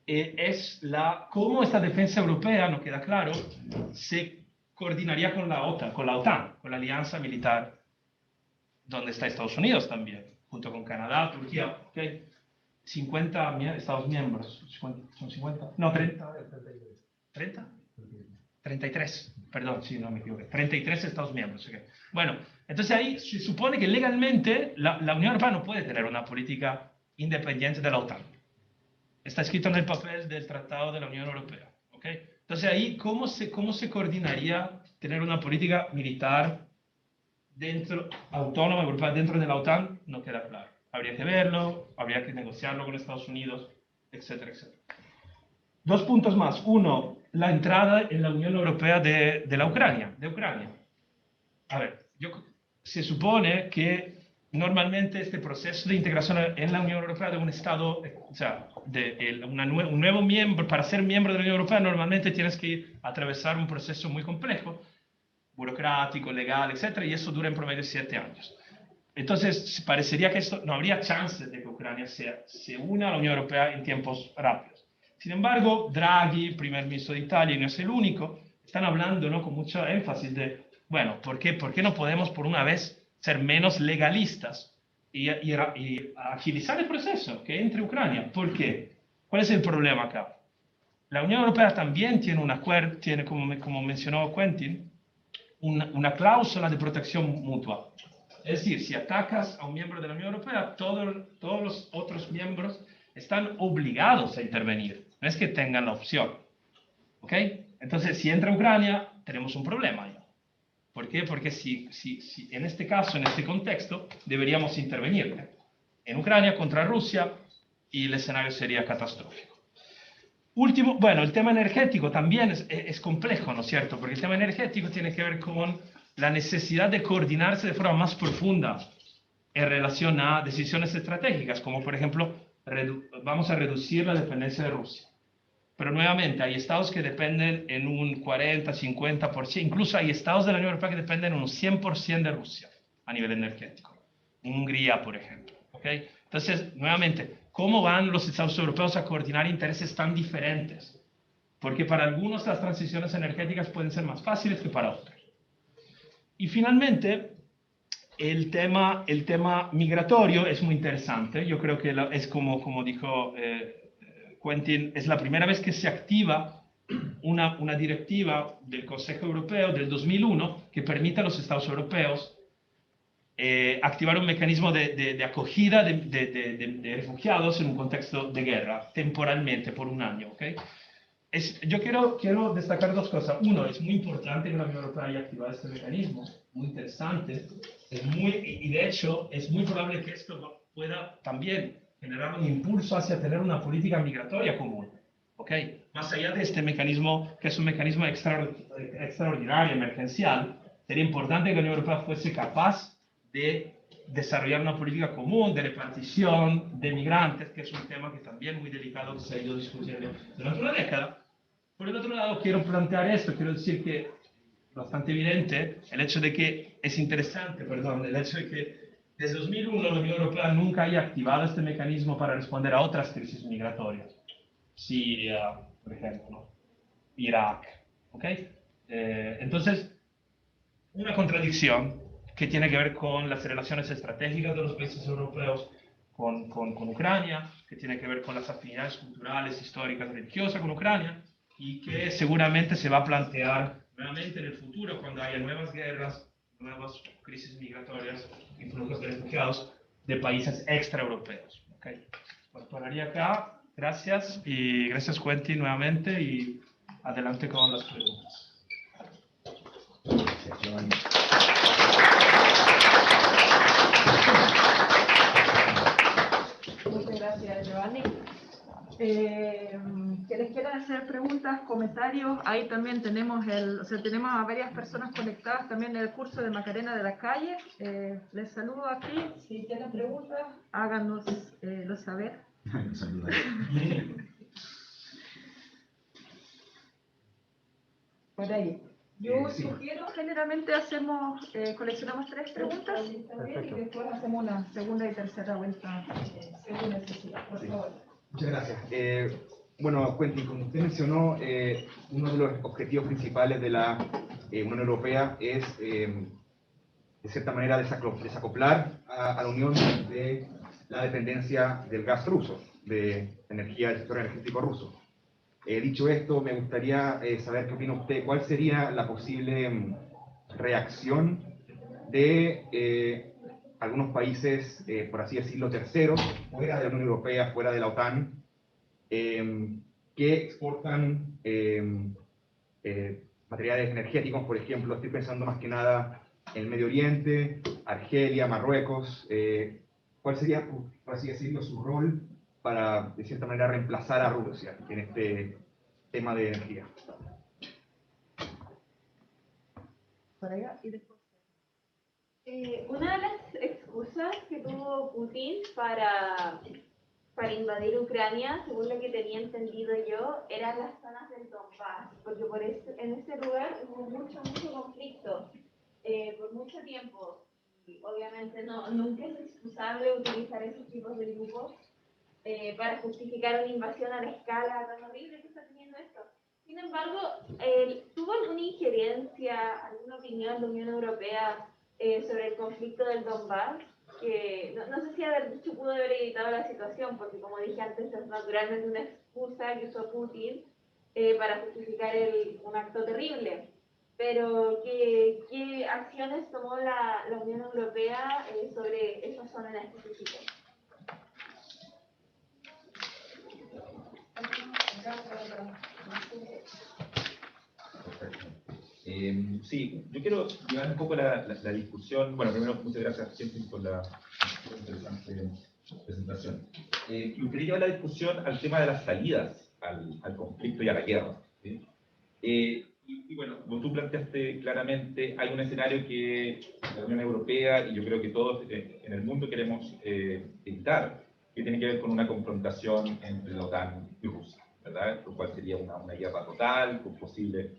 es cómo esta defensa europea, no queda claro, se coordinaría con la OTAN, con la alianza militar, donde está Estados Unidos también, junto con Canadá, Turquía, ¿okay? 50 Estados miembros, ¿son 50? No, 30. ¿30? 33, perdón, sí, no me equivoqué. 33 Estados miembros. Okay. Bueno, entonces ahí se supone que legalmente la Unión Europea no puede tener una política independiente de la OTAN. Está escrito en el papel del Tratado de la Unión Europea. ¿Okay? Entonces ahí, ¿cómo se coordinaría tener una política militar autónoma europea dentro de la OTAN? No queda claro. Habría que verlo, habría que negociarlo con Estados Unidos, etcétera, etcétera. 2 puntos más. 1, la entrada en la Unión Europea de Ucrania. A ver, se supone que normalmente este proceso de integración en la Unión Europea de un Estado, o sea, un nuevo miembro, para ser miembro de la Unión Europea normalmente tienes que atravesar un proceso muy complejo, burocrático, legal, etcétera, y eso dura en promedio 7 años. Entonces, parecería que no habría chance de que Ucrania se una a la Unión Europea en tiempos rápidos. Sin embargo, Draghi, primer ministro de Italia, y no es el único, están hablando, ¿no?, con mucho énfasis de, bueno, ¿por qué no podemos por una vez ser menos legalistas y agilizar el proceso que entre Ucrania? ¿Por qué? ¿Cuál es el problema acá? La Unión Europea también tiene un acuerdo, tiene, como mencionó Quentin, una cláusula de protección mutua. Es decir, si atacas a un miembro de la Unión Europea, todos los otros miembros están obligados a intervenir. No es que tengan la opción. ¿Ok? Entonces, si entra Ucrania, tenemos un problema ya. ¿Por qué? Porque si en este caso, en este contexto, deberíamos intervenir en Ucrania contra Rusia y el escenario sería catastrófico. Último, bueno, el tema energético también es complejo, ¿no es cierto? Porque el tema energético tiene que ver con la necesidad de coordinarse de forma más profunda en relación a decisiones estratégicas, como por ejemplo, vamos a reducir la dependencia de Rusia. Pero nuevamente, hay estados que dependen en un 40, 50%, incluso hay estados de la Unión Europea que dependen en un 100% de Rusia a nivel energético. Hungría, por ejemplo. ¿Okay? Entonces, nuevamente, ¿cómo van los estados europeos a coordinar intereses tan diferentes? Porque para algunos las transiciones energéticas pueden ser más fáciles que para otros. Y finalmente, el tema migratorio es muy interesante. Yo creo que es como dijo Quentin, es la primera vez que se activa una directiva del Consejo Europeo del 2001 que permite a los estados europeos activar un mecanismo de acogida de refugiados en un contexto de guerra, temporalmente, por un año. ¿Okay? Yo quiero destacar 2 cosas. Uno, es muy importante que la Unión Europea haya activado este mecanismo, muy interesante, y de hecho es muy probable que esto pueda también generar un impulso hacia tener una política migratoria común. ¿Okay? Más allá de este mecanismo, que es un mecanismo extraordinario, emergencial, sería importante que la Unión Europea fuese capaz de desarrollar una política común de repartición de migrantes, que es un tema que también muy delicado que se ha ido discutiendo durante una década. Por el otro lado, quiero plantear esto, quiero decir que bastante evidente el hecho de que es interesante, perdón, el hecho de que desde 2001 la Unión Europea nunca haya activado este mecanismo para responder a otras crisis migratorias. Siria, por ejemplo, ¿no? Irak, ¿ok? Entonces, una contradicción que tiene que ver con las relaciones estratégicas de los países europeos con Ucrania, que tiene que ver con las afinidades culturales, históricas, religiosas con Ucrania, y que seguramente se va a plantear nuevamente en el futuro cuando haya nuevas guerras, nuevas crisis migratorias y flujos de refugiados de países extraeuropeos. ¿Okay? Pues pararía acá. Gracias y gracias Quentin nuevamente y adelante con las preguntas. Muchas gracias, Giovanni. Quienes quieran hacer preguntas, comentarios, ahí también tenemos tenemos a varias personas conectadas también en el curso de Macarena de la Calle. Les saludo aquí. Si tienen preguntas, háganos lo saber. Por ahí. Yo sugiero, generalmente coleccionamos 3 preguntas y después hacemos una segunda y tercera vuelta según necesidad. Por favor. Muchas gracias. Bueno, Quentin, como usted mencionó, uno de los objetivos principales de la Unión Europea es, de cierta manera, desacoplar a la Unión de la dependencia del gas ruso, de energía del sector energético ruso. Dicho esto, me gustaría saber qué opina usted, cuál sería la posible reacción de algunos países, por así decirlo, terceros, fuera de la Unión Europea, fuera de la OTAN, que exportan materiales energéticos, por ejemplo, estoy pensando más que nada en el Medio Oriente, Argelia, Marruecos. ¿Cuál sería, por así decirlo, su rol para, de cierta manera, reemplazar a Rusia en este tema de energía? Por allá y después. Una de las excusas que tuvo Putin para invadir Ucrania, según lo que tenía entendido yo, eran las zonas del Donbass, porque en ese lugar hubo mucho conflicto por mucho tiempo. Y obviamente nunca es excusable utilizar esos tipos de grupos para justificar una invasión a la escala tan horrible que está teniendo esto. Sin embargo, ¿tuvo alguna injerencia, alguna opinión de la Unión Europea sobre el conflicto del Donbass? Que no sé si haber dicho pudo haber evitado la situación, porque como dije antes, es naturalmente una excusa que usó Putin para justificar un acto terrible. Pero, ¿qué acciones tomó la Unión Europea sobre esa zona en específico? Sí, yo quiero llevar un poco la discusión. Bueno, primero, muchas gracias, Kentin, por la interesante presentación. Yo quería llevar la discusión al tema de las salidas al conflicto y a la guerra. ¿Sí? Y bueno, como tú planteaste claramente, hay un escenario que la Unión Europea y yo creo que todos en el mundo queremos evitar, que tiene que ver con una confrontación entre la OTAN y Rusia, ¿verdad? Lo cual sería una guerra total, con posibles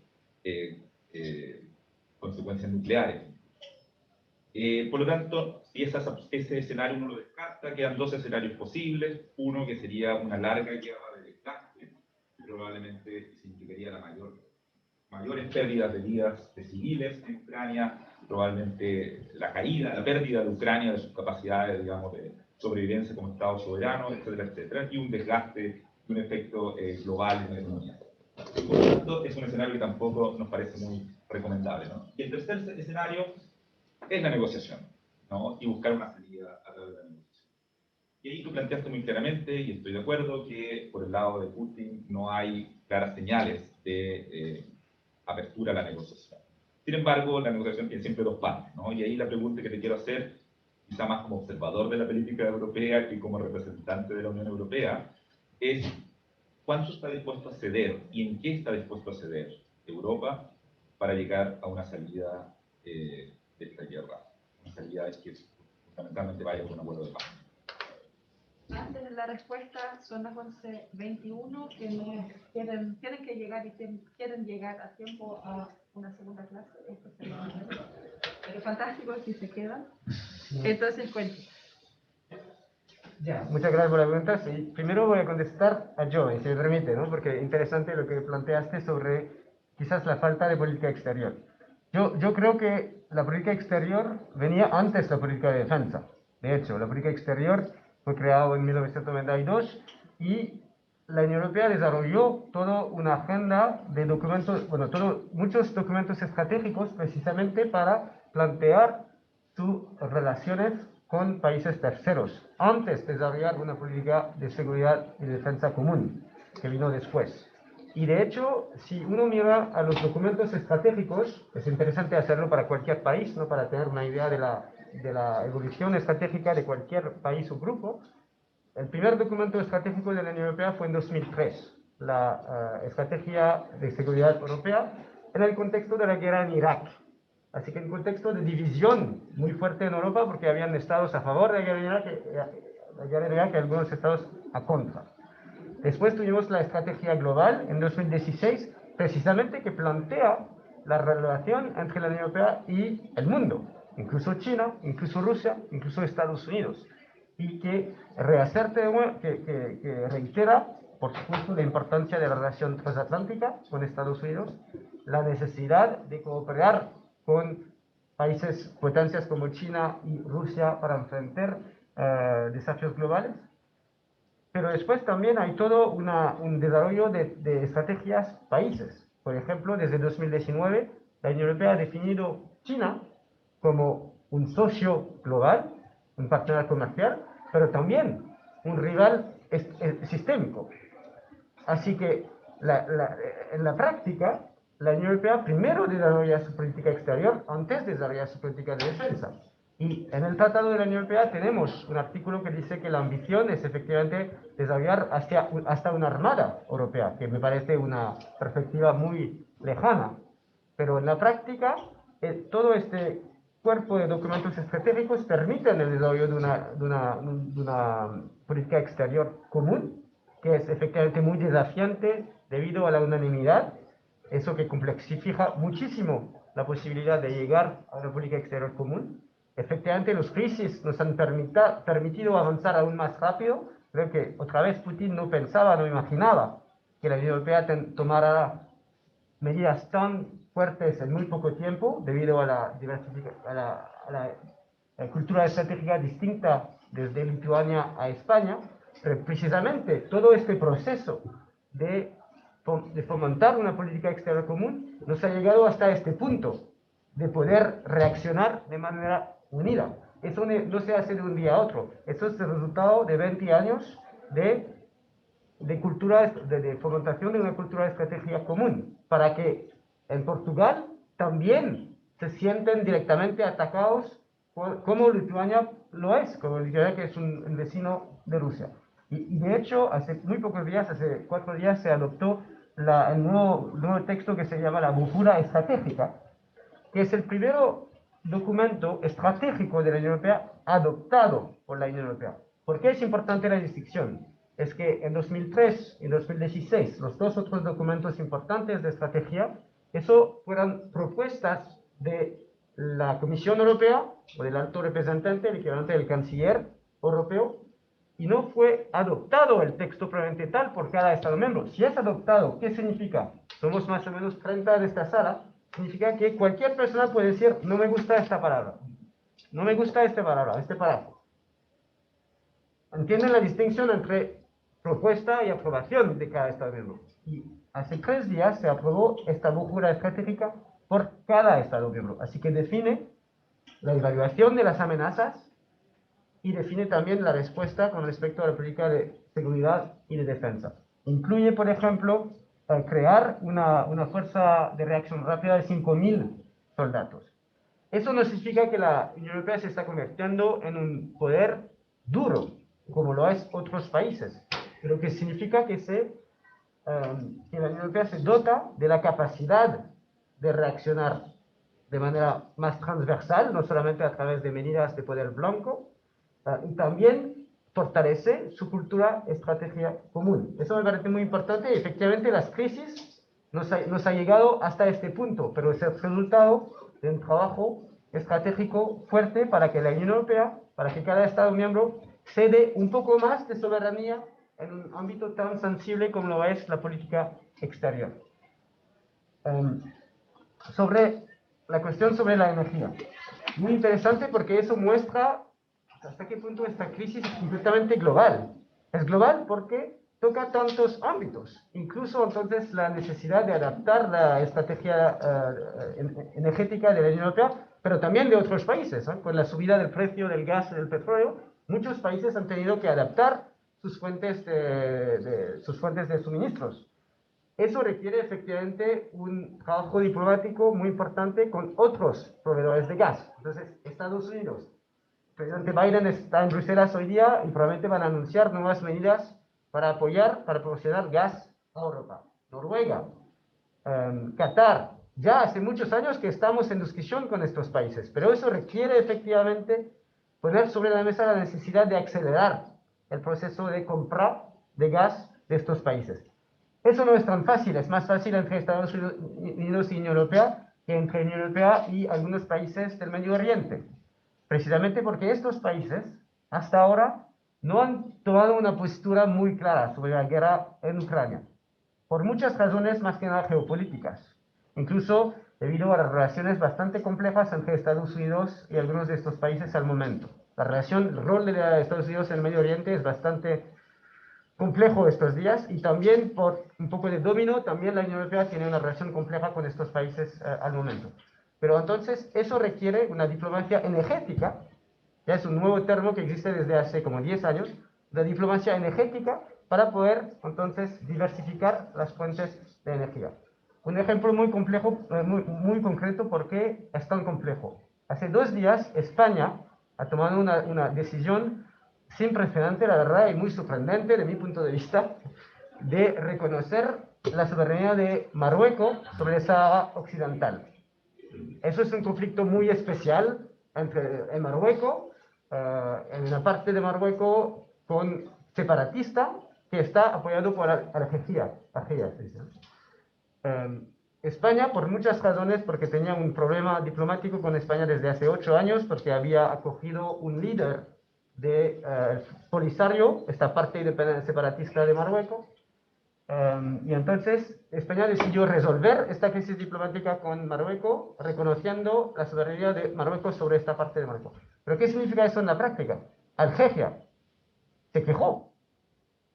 consecuencias nucleares. Por lo tanto, si ese escenario uno lo descarta, quedan 2 escenarios posibles. Uno que sería una larga guerra de desgaste, probablemente significaría mayores pérdidas de vidas de civiles en Ucrania, probablemente la pérdida de Ucrania de sus capacidades, digamos, de sobrevivencia como Estado soberano, etcétera, etcétera, y un desgaste y un efecto global en la economía. Por lo tanto, es un escenario que tampoco nos parece muy recomendable, ¿no? Y el tercer escenario es la negociación, ¿no? Y buscar una salida a través de la negociación. Y ahí tú planteaste muy claramente, y estoy de acuerdo, que por el lado de Putin no hay claras señales de apertura a la negociación. Sin embargo, la negociación tiene siempre 2 partes, ¿no? Y ahí la pregunta que te quiero hacer, quizá más como observador de la política europea que como representante de la Unión Europea, es ¿cuánto está dispuesto a ceder y en qué está dispuesto a ceder Europa para llegar a una salida de esta guerra. La realidad es que fundamentalmente vaya por un acuerdo de paz. Antes de la respuesta, son las 11:21, que tienen que llegar y quieren llegar a tiempo a una segunda clase. Esto sería bueno. Pero fantástico si se quedan. Entonces, cuento. Ya, muchas gracias por la pregunta. Sí, primero voy a contestar a Joe, si me permite, ¿no? Porque interesante lo que planteaste sobre quizás la falta de política exterior. Yo creo que la política exterior venía antes de la política de defensa. De hecho, la política exterior fue creada en 1992 y la Unión Europea desarrolló toda una agenda de documentos, bueno, muchos documentos estratégicos precisamente para plantear sus relaciones con países terceros, antes de desarrollar una política de seguridad y defensa común, que vino después. Y de hecho, si uno mira a los documentos estratégicos, es interesante hacerlo para cualquier país, ¿no? Para tener una idea de la evolución estratégica de cualquier país o grupo. El primer documento estratégico de la Unión Europea fue en 2003, la Estrategia de Seguridad Europea, en el contexto de la guerra en Irak. Así que en contexto de división muy fuerte en Europa, porque habían estados a favor de la guerra en Irak y algunos estados a contra. Después tuvimos la estrategia global en 2016, precisamente que plantea la relación entre la Unión Europea y el mundo, incluso China, incluso Rusia, incluso Estados Unidos, y que reitera, por supuesto, la importancia de la relación transatlántica con Estados Unidos, la necesidad de cooperar con países, potencias como China y Rusia para enfrentar desafíos globales. Pero después también hay todo un desarrollo de estrategias países. Por ejemplo, desde 2019, la Unión Europea ha definido China como un socio global, un partner comercial, pero también un rival sistémico. Así que en la práctica, la Unión Europea primero desarrolla su política exterior antes de desarrollar su política de defensa. Y en el Tratado de la Unión Europea tenemos un artículo que dice que la ambición es efectivamente desarrollar hasta una armada europea, que me parece una perspectiva muy lejana. Pero en la práctica, todo este cuerpo de documentos estratégicos permiten el desarrollo de una política exterior común, que es efectivamente muy desafiante debido a la unanimidad, eso que complexifica muchísimo la posibilidad de llegar a una política exterior común. Efectivamente, las crisis nos han permitido avanzar aún más rápido. Creo que otra vez Putin no pensaba, no imaginaba que la Unión Europea tomara medidas tan fuertes en muy poco tiempo debido a la cultura estratégica distinta desde Lituania a España. Pero precisamente todo este proceso de fomentar una política exterior común nos ha llegado hasta este punto de poder reaccionar de manera unida. Eso no se hace de un día a otro. Eso es el resultado de 20 años de fomentación de una cultura de estrategia común, para que en Portugal también se sienten directamente atacados como Lituania lo es, como Lituania que es un vecino de Rusia. Y de hecho, hace muy pocos días, hace 4 días, se adoptó el nuevo texto que se llama la Brújula Estratégica, que es el primer documento estratégico de la Unión Europea adoptado por la Unión Europea. ¿Por qué es importante la distinción? Es que en 2003 y 2016, los dos otros documentos importantes de estrategia, eso fueron propuestas de la Comisión Europea, o del alto representante, el equivalente del canciller europeo, y no fue adoptado el texto propiamente tal por cada Estado miembro. Si es adoptado, ¿qué significa? Somos más o menos 30 de esta sala. Significa que cualquier persona puede decir, no me gusta esta palabra, no me gusta esta palabra, este párrafo. ¿Entienden la distinción entre propuesta y aprobación de cada Estado miembro? Y hace 3 días se aprobó esta brújula estratégica por cada Estado miembro. Así que define la evaluación de las amenazas y define también la respuesta con respecto a la política de seguridad y de defensa. Incluye, por ejemplo, crear una fuerza de reacción rápida de 5.000 soldados. Eso no significa que la Unión Europea se está convirtiendo en un poder duro, como lo es otros países, pero que significa que la Unión Europea se dota de la capacidad de reaccionar de manera más transversal, no solamente a través de medidas de poder blanco, y también fortalece su cultura estrategia común. Eso me parece muy importante y efectivamente las crisis nos ha llegado hasta este punto, pero es el resultado de un trabajo estratégico fuerte para que la Unión Europea, para que cada Estado miembro cede un poco más de soberanía en un ámbito tan sensible como lo es la política exterior. Sobre la cuestión sobre la energía. Muy interesante porque eso muestra hasta qué punto esta crisis es completamente global. Es global porque toca tantos ámbitos, incluso entonces la necesidad de adaptar la estrategia energética de la Unión Europea, pero también de otros países. Con la subida del precio del gas y del petróleo, muchos países han tenido que adaptar sus fuentes de suministros. Eso requiere efectivamente un trabajo diplomático muy importante con otros proveedores de gas. Entonces, Estados Unidos, el presidente Biden está en Bruselas hoy día y probablemente van a anunciar nuevas medidas para apoyar, para proporcionar gas a Europa. Noruega, Qatar, ya hace muchos años que estamos en discusión con estos países, pero eso requiere efectivamente poner sobre la mesa la necesidad de acelerar el proceso de compra de gas de estos países. Eso no es tan fácil, es más fácil entre Estados Unidos y Unión Europea que entre Unión Europea y algunos países del Medio Oriente. Precisamente porque estos países, hasta ahora, no han tomado una postura muy clara sobre la guerra en Ucrania, por muchas razones más que nada geopolíticas, incluso debido a las relaciones bastante complejas entre Estados Unidos y algunos de estos países al momento. El rol de Estados Unidos en el Medio Oriente es bastante complejo estos días y también por un poco de dominó, también la Unión Europea tiene una relación compleja con estos países al momento. Pero entonces eso requiere una diplomacia energética, ya es un nuevo término que existe desde hace como 10 años, la diplomacia energética para poder entonces diversificar las fuentes de energía. Un ejemplo muy complejo, muy concreto, ¿por qué es tan complejo? Hace 2 días España ha tomado una decisión sin precedente, la verdad, y muy sorprendente de mi punto de vista, de reconocer la soberanía de Marruecos sobre el Sáhara Occidental. Eso es un conflicto muy especial en Marruecos, en una parte de Marruecos con separatista que está apoyado por Algeria. España, por muchas razones, porque tenía un problema diplomático con España desde hace 8 años, porque había acogido un líder de Polisario, esta parte independiente separatista de Marruecos, y entonces España decidió resolver esta crisis diplomática con Marruecos, reconociendo la soberanía de Marruecos sobre esta parte de Marruecos. ¿Pero qué significa eso en la práctica? Algeria se quejó,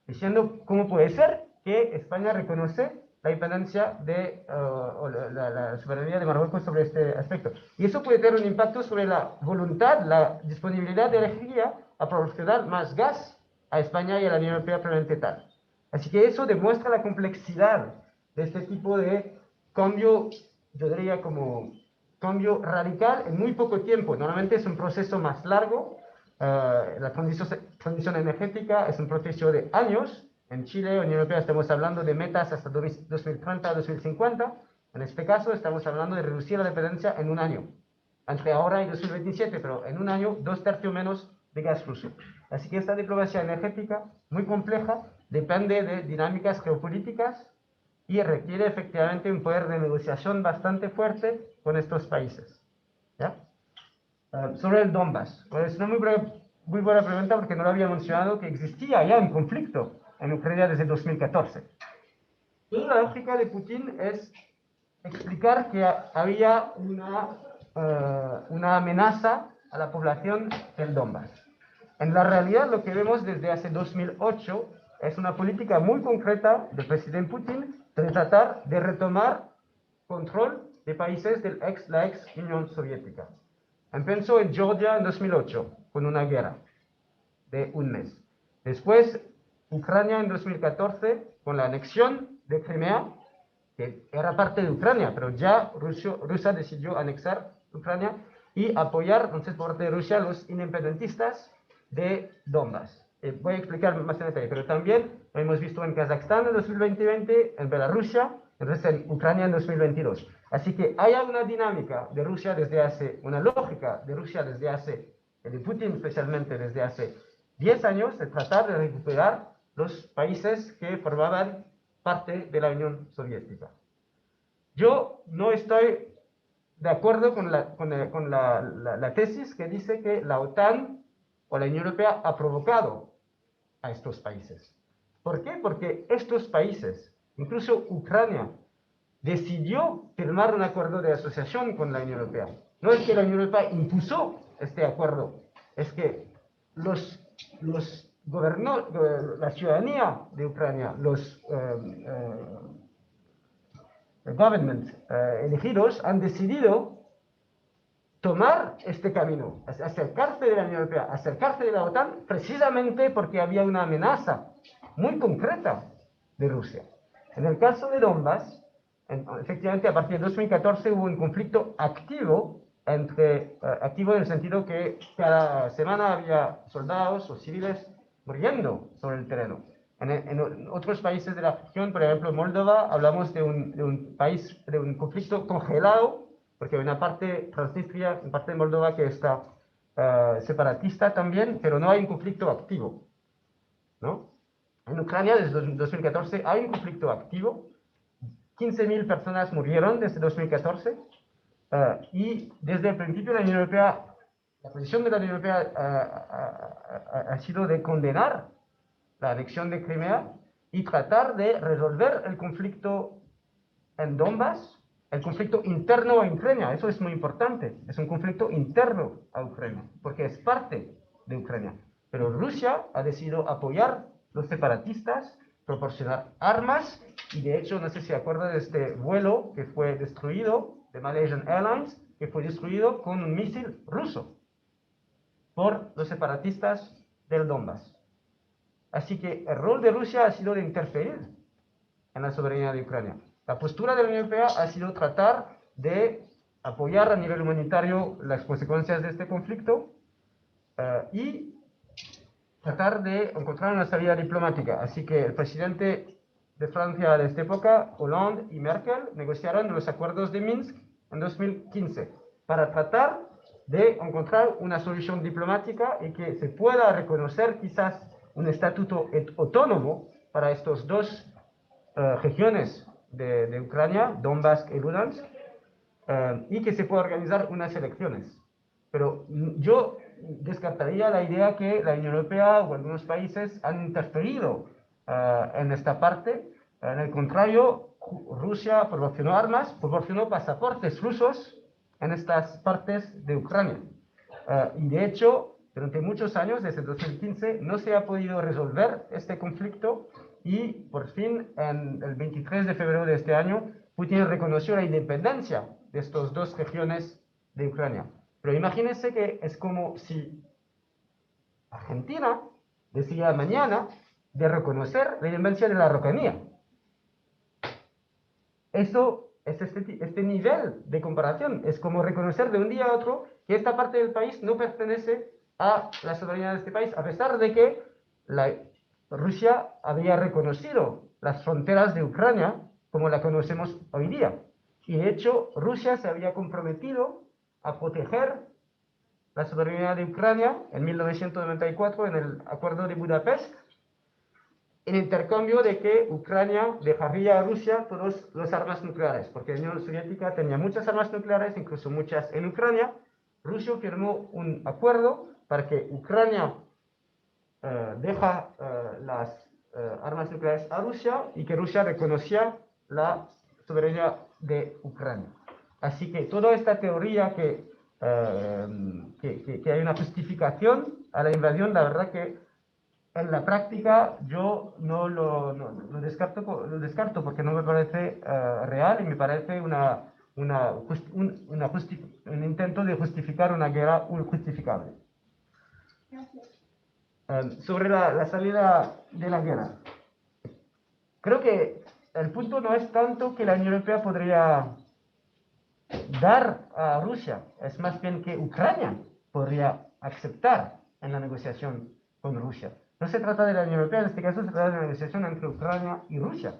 diciendo cómo puede ser que España reconoce la independencia la soberanía de Marruecos sobre este aspecto. Y eso puede tener un impacto sobre la voluntad, la disponibilidad de Algeria a proporcionar más gas a España y a la Unión Europea probablemente tal. Así que eso demuestra la complejidad de este tipo de cambio, yo diría como cambio radical en muy poco tiempo. Normalmente es un proceso más largo. La transición energética es un proceso de años. En Chile, Unión Europea, estamos hablando de metas hasta 2030, 2050. En este caso, estamos hablando de reducir la dependencia en un año. Entre ahora y 2027, pero en un año, 2/3 menos de gas ruso. Así que esta diplomacia energética, muy compleja, depende de dinámicas geopolíticas y requiere efectivamente un poder de negociación bastante fuerte con estos países. ¿Ya? Sobre el Donbass. Pues es una muy buena pregunta porque no lo había mencionado, que existía ya un conflicto en Ucrania desde 2014. Toda la lógica de Putin es explicar que había una amenaza a la población del Donbass. En la realidad, lo que vemos desde hace 2008 es una política muy concreta del presidente Putin de tratar de retomar control de países de la ex Unión Soviética. Empezó en Georgia en 2008 con una guerra de un mes. Después, Ucrania en 2014 con la anexión de Crimea, que era parte de Ucrania, pero ya Rusia decidió anexar Ucrania y apoyar, entonces, por parte de Rusia, los independentistas de Donbass. Voy a explicar más en detalle, pero también lo hemos visto en Kazajstán en 2020, en Bielorrusia entonces en Ucrania en 2022. Así que hay una dinámica de Rusia desde hace, una lógica de Rusia desde hace, de Putin especialmente desde hace 10 años, de tratar de recuperar los países que formaban parte de la Unión Soviética. Yo no estoy de acuerdo con la tesis que dice que la OTAN o la Unión Europea ha provocado a estos países. ¿Por qué? Porque estos países, incluso Ucrania, decidió firmar un acuerdo de asociación con la Unión Europea. No es que la Unión Europea impuso este acuerdo, es que la ciudadanía de Ucrania, los governments elegidos han decidido tomar este camino, acercarse de la Unión Europea, acercarse de la OTAN, precisamente porque había una amenaza muy concreta de Rusia. En el caso de Donbass, efectivamente a partir de 2014 hubo un conflicto activo, activo en el sentido que cada semana había soldados o civiles muriendo sobre el terreno. En otros países de la región, por ejemplo Moldova, hablamos de un país, de un conflicto congelado, porque hay una parte Transnistria, una parte de Moldova que está separatista también, pero no hay un conflicto activo, ¿no? En Ucrania desde 2014 hay un conflicto activo, 15.000 personas murieron desde 2014 y desde el principio de la Unión Europea, la posición de la Unión Europea ha sido de condenar la anexión de Crimea y tratar de resolver el conflicto en Donbass, el conflicto interno a Ucrania. Eso es muy importante, es un conflicto interno a Ucrania, porque es parte de Ucrania. Pero Rusia ha decidido apoyar los separatistas, proporcionar armas, y de hecho, no sé si se acuerdan de este vuelo que fue destruido, de Malaysian Airlines, que fue destruido con un misil ruso por los separatistas del Donbass. Así que el rol de Rusia ha sido de interferir en la soberanía de Ucrania. La postura de la Unión Europea ha sido tratar de apoyar a nivel humanitario las consecuencias de este conflicto y tratar de encontrar una salida diplomática. Así que el presidente de Francia de esta época, Hollande y Merkel, negociaron los acuerdos de Minsk en 2015 para tratar de encontrar una solución diplomática y que se pueda reconocer quizás un estatuto autónomo para estas dos regiones de Ucrania, Donbass y Luhansk, y que se pueda organizar unas elecciones. Pero yo descartaría la idea que la Unión Europea o algunos países han interferido en esta parte. En el contrario, Rusia proporcionó armas, proporcionó pasaportes rusos en estas partes de Ucrania. Y de hecho, durante muchos años, desde 2015, no se ha podido resolver este conflicto y por fin, en el 23 de febrero de este año, Putin reconoció la independencia de estas dos regiones de Ucrania. Pero imagínense que es como si Argentina decía mañana de reconocer la independencia de la Araucanía. Eso es este nivel de comparación. Es como reconocer de un día a otro que esta parte del país no pertenece a la soberanía de este país, a pesar de que Rusia había reconocido las fronteras de Ucrania como la conocemos hoy día. Y de hecho, Rusia se había comprometido a proteger la soberanía de Ucrania en 1994 en el Acuerdo de Budapest, en intercambio de que Ucrania dejaría a Rusia todas las armas nucleares, porque la Unión Soviética tenía muchas armas nucleares, incluso muchas en Ucrania. Rusia firmó un acuerdo para que Ucrania deja las armas nucleares a Rusia y que Rusia reconocía la soberanía de Ucrania. Así que toda esta teoría que hay una justificación a la invasión, la verdad que en la práctica yo no lo descarto porque no me parece real y me parece un intento de justificar una guerra injustificable. Sobre la salida de la guerra. Creo que el punto no es tanto que la Unión Europea podría dar a Rusia, es más bien que Ucrania podría aceptar en la negociación con Rusia. No se trata de la Unión Europea, en este caso se trata de la negociación entre Ucrania y Rusia.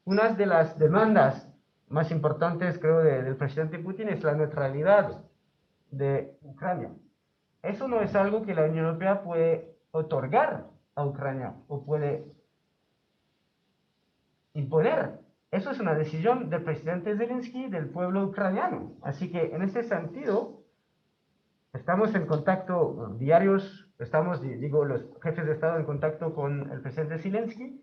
una de las demandas más importantes, creo, del presidente Putin es la neutralidad de Ucrania. Eso no es algo que la Unión Europea puede otorgar a Ucrania o puede imponer. Eso es una decisión del presidente Zelensky, del pueblo ucraniano. Así que en ese sentido, estamos en contacto diarios, digo, los jefes de Estado en contacto con el presidente Zelensky.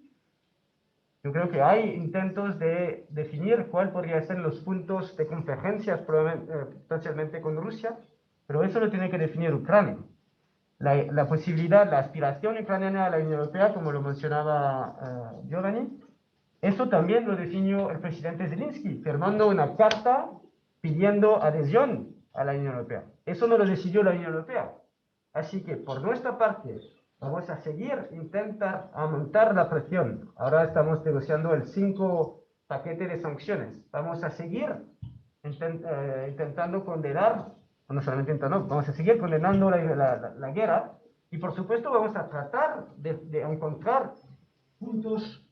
Yo creo que hay intentos de definir cuál podrían ser los puntos de convergencia potencialmente con Rusia, pero eso lo tiene que definir Ucrania. La posibilidad, la aspiración ucraniana a la Unión Europea, como lo mencionaba Giovanni, eso también lo definió el presidente Zelensky, firmando una carta pidiendo adhesión a la Unión Europea. Eso no lo decidió la Unión Europea. Así que, por nuestra parte, vamos a seguir, intentar aumentar la presión. Ahora estamos negociando el 5 paquete de sanciones. Vamos a seguir intentando condenar, no solamente intentando, vamos a seguir condenando la guerra y, por supuesto, vamos a tratar de encontrar puntos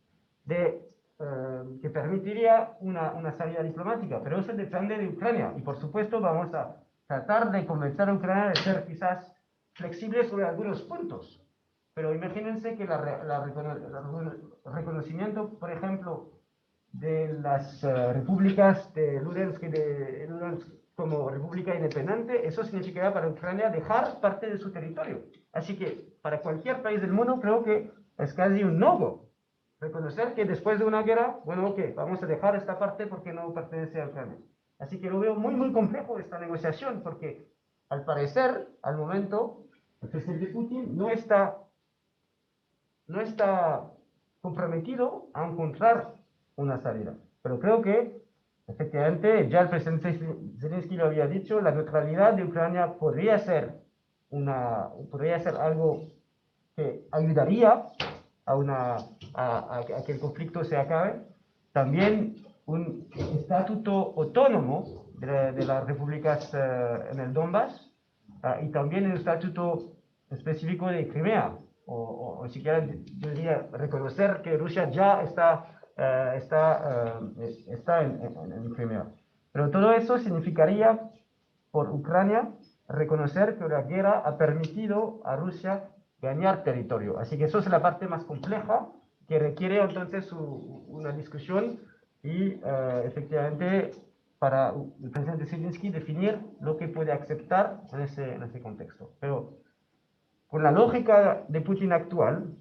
que permitiría una salida diplomática, pero eso depende de Ucrania y por supuesto vamos a tratar de convencer a Ucrania de ser quizás flexibles sobre algunos puntos, pero imagínense que el reconocimiento, por ejemplo, de las repúblicas de Lugansk como república independiente, eso significaría para Ucrania dejar parte de su territorio. Así que para cualquier país del mundo creo que es casi un no-go reconocer que después de una guerra, bueno, ok, vamos a dejar esta parte porque no pertenece a Ucrania. Así que lo veo muy, muy complejo esta negociación, porque al parecer, al momento, el presidente Putin no está comprometido a encontrar una salida. Pero creo que, efectivamente, ya el presidente Zelensky lo había dicho, la neutralidad de Ucrania podría ser algo que ayudaría a que el conflicto se acabe. También un estatuto autónomo de las repúblicas en el Donbass y también un estatuto específico de Crimea, o siquiera yo diría reconocer que Rusia ya está en Crimea. Pero todo eso significaría por Ucrania reconocer que la guerra ha permitido a Rusia ganar territorio. Así que eso es la parte más compleja que requiere entonces una discusión y efectivamente para el presidente Zelensky definir lo que puede aceptar en ese contexto. Pero con la lógica de Putin actual,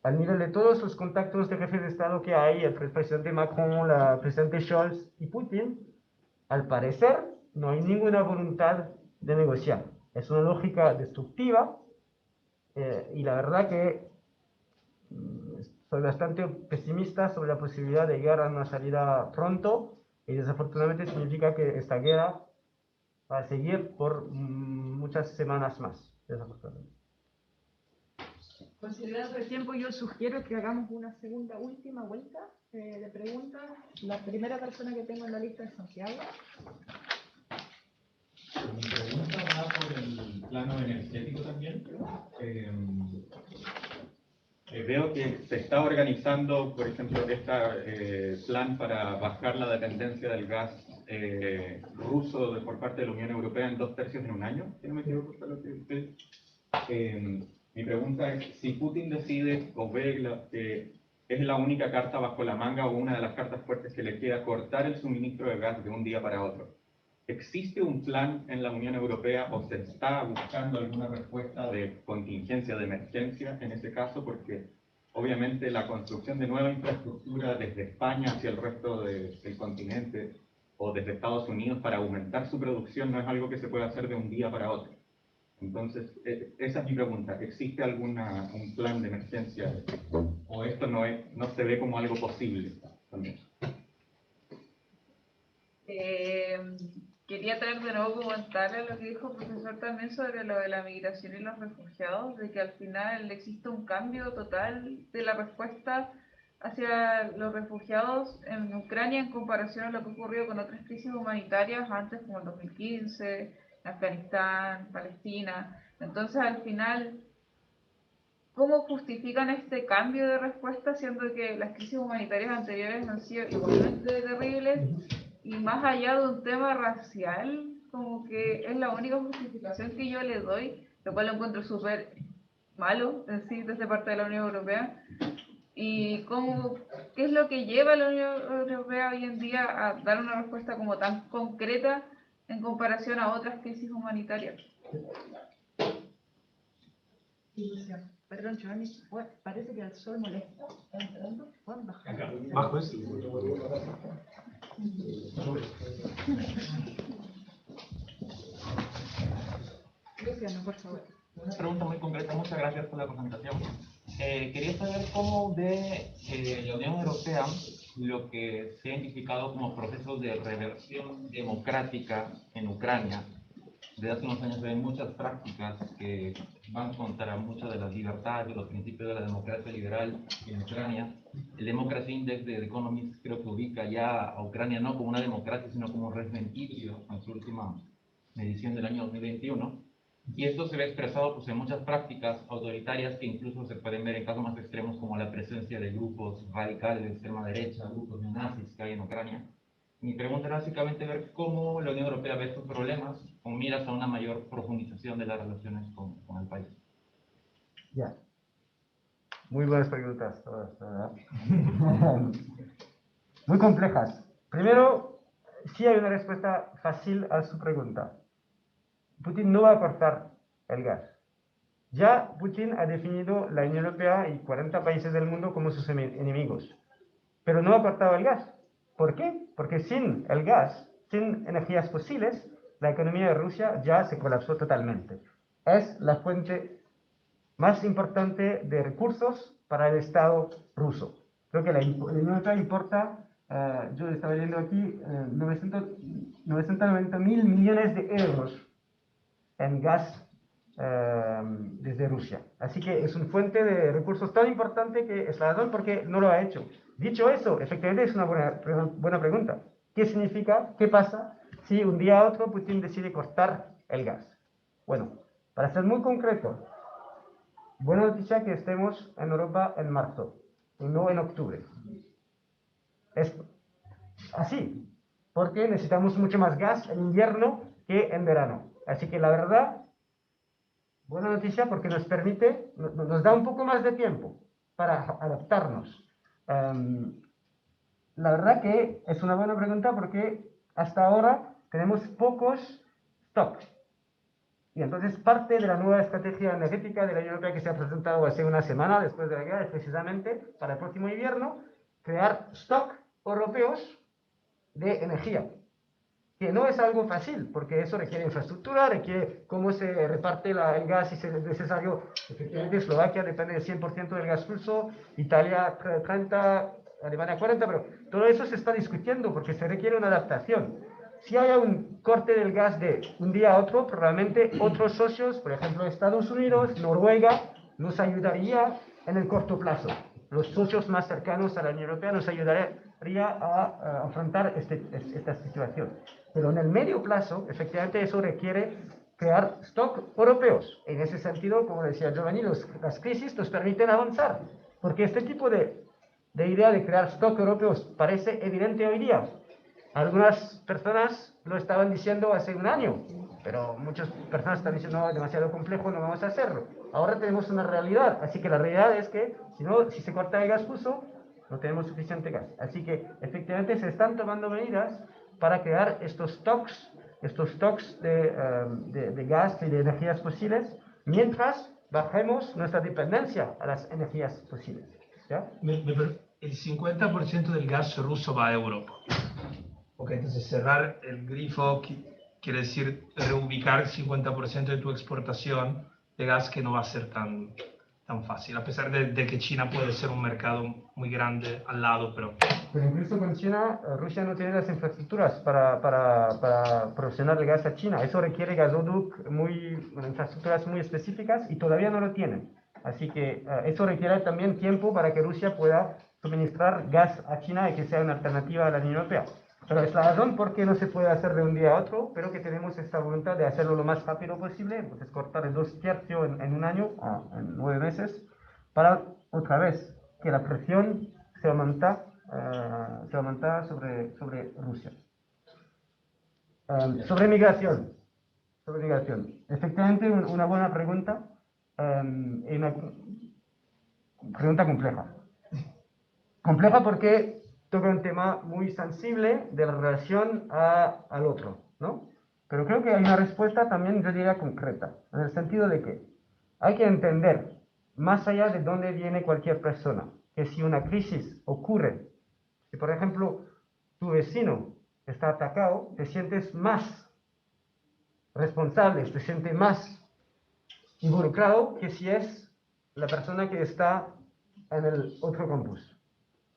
al nivel de todos los contactos de jefes de Estado que hay entre el presidente Macron, el presidente Scholz y Putin, al parecer no hay ninguna voluntad de negociar. Es una lógica destructiva y la verdad que soy bastante pesimista sobre la posibilidad de llegar a una salida pronto y desafortunadamente significa que esta guerra va a seguir por muchas semanas más, desafortunadamente. Considerando el tiempo, yo sugiero que hagamos una segunda, última vuelta de preguntas. La primera persona que tengo en la lista es Santiago. Mi pregunta va por el plano energético también. Veo que se está organizando, por ejemplo, este plan para bajar la dependencia del gas ruso por parte de la Unión Europea en 2/3 en un año, si no me equivoco, es lo que usted. Mi pregunta es, si Putin decide o ve que es la única carta bajo la manga o una de las cartas fuertes que le queda cortar el suministro de gas de un día para otro, ¿existe un plan en la Unión Europea o se está buscando alguna respuesta de contingencia, de emergencia en ese caso? Porque obviamente la construcción de nueva infraestructura desde España hacia el resto del continente o desde Estados Unidos para aumentar su producción no es algo que se puede hacer de un día para otro. Entonces, esa es mi pregunta. ¿Existe un plan de emergencia o esto no se ve como algo posible también? Quería traer de nuevo comentarle lo que dijo el profesor también sobre lo de la migración y los refugiados, de que al final existe un cambio total de la respuesta hacia los refugiados en Ucrania en comparación a lo que ocurrió con otras crisis humanitarias antes, como el 2015, Afganistán, Palestina. Entonces, al final, ¿cómo justifican este cambio de respuesta, siendo que las crisis humanitarias anteriores han sido igualmente terribles y más allá de un tema racial, como que es la única justificación que yo le doy, lo cual lo encuentro súper malo en sí desde parte de la Unión Europea? ¿Y cómo, qué es lo que lleva a la Unión Europea hoy en día a dar una respuesta como tan concreta en comparación a otras crisis humanitarias? Perdón, Giovanni, parece que el sol molesta. ¿Está entrando? ¿Pueden bajar? Acá, bajo esto. Luciano, por favor. Una pregunta muy concreta, muchas gracias por la presentación. Quería saber cómo ve la Unión Europea lo que se ha identificado como procesos de reversión democrática en Ucrania. Desde hace unos años se ven muchas prácticas que van contra muchas de las libertades y los principios de la democracia liberal en Ucrania. El Democracy Index de The Economist creo que ubica ya a Ucrania no como una democracia, sino como un régimen híbrido en su última medición del año 2021. Y esto se ve expresado pues, en muchas prácticas autoritarias que incluso se pueden ver en casos más extremos como la presencia de grupos radicales de extrema derecha, grupos neonazis que hay en Ucrania. Mi pregunta era básicamente ver cómo la Unión Europea ve estos problemas con miras a una mayor profundización de las relaciones con el país. Ya. Muy buenas preguntas todas, ¿verdad? Muy complejas. Primero, sí hay una respuesta fácil a su pregunta. Putin no va a cortar el gas. Ya Putin ha definido la Unión Europea y 40 países del mundo como sus enemigos. Pero no ha cortado el gas. ¿Por qué? Porque sin el gas, sin energías fósiles, la economía de Rusia ya se colapsó totalmente. Es la fuente más importante de recursos para el Estado ruso. Creo que la Unión Europea importa, yo estaba leyendo aquí, 990.000 millones de euros en gas desde Rusia. Así que es una fuente de recursos tan importante que es la razón por qué no lo ha hecho. Dicho eso, efectivamente es una buena pregunta. ¿Qué significa? ¿Qué pasa si un día a otro Putin decide cortar el gas? Bueno, para ser muy concreto, buena noticia que estemos en Europa en marzo y no en octubre. Es así, porque necesitamos mucho más gas en invierno que en verano. Así que la verdad, buena noticia porque nos permite, nos da un poco más de tiempo para adaptarnos. La verdad que es una buena pregunta porque hasta ahora tenemos pocos stocks. Y entonces parte de la nueva estrategia energética de la Unión Europea que se ha presentado hace una semana después de la guerra es precisamente para el próximo invierno crear stock europeos de energía. Que no es algo fácil, porque eso requiere infraestructura, requiere cómo se reparte el gas si es necesario. Efectivamente, Eslovaquia depende del 100% del gas ruso, Italia 30%, Alemania 40%, pero todo eso se está discutiendo porque se requiere una adaptación. Si hay un corte del gas de un día a otro, probablemente otros socios, por ejemplo Estados Unidos, Noruega, nos ayudaría en el corto plazo. Los socios más cercanos a la Unión Europea nos ayudaría a afrontar esta situación. Pero en el medio plazo, efectivamente, eso requiere crear stock europeos. En ese sentido, como decía Giovanni, las crisis nos permiten avanzar. Porque este tipo de idea de crear stock europeos parece evidente hoy día. Algunas personas lo estaban diciendo hace un año, pero muchas personas están diciendo, no, es demasiado complejo, no vamos a hacerlo. Ahora tenemos una realidad, así que la realidad es que si se corta el gas ruso, no tenemos suficiente gas. Así que efectivamente se están tomando medidas para crear estos stocks de gas y de energías fósiles, mientras bajemos nuestra dependencia a las energías fósiles. ¿Ya? El 50% del gas ruso va a Europa. Ok, entonces cerrar el grifo quiere decir reubicar el 50% de tu exportación de gas, que no va a ser tan fácil, a pesar de que China puede ser un mercado muy grande al lado, pero incluso con China, Rusia no tiene las infraestructuras para proporcionar el gas a China. Eso requiere gasoductos, infraestructuras muy específicas y todavía no lo tienen. Así que eso requiere también tiempo para que Rusia pueda suministrar gas a China y que sea una alternativa a la Unión Europea. Pero es la razón por qué no se puede hacer de un día a otro, pero que tenemos esta voluntad de hacerlo lo más rápido posible, entonces cortar el 2/3 en un año, en 9 meses, para, otra vez, que la presión se aumenta sobre Rusia. Sobre migración. Efectivamente, una buena pregunta y una pregunta compleja. Compleja porque toca un tema muy sensible de la relación al otro, ¿no? Pero creo que hay una respuesta también, yo diría, concreta, en el sentido de que hay que entender, más allá de dónde viene cualquier persona, que si una crisis ocurre, si por ejemplo tu vecino está atacado, te sientes más responsable, te sientes más involucrado que si es la persona que está en el otro campus.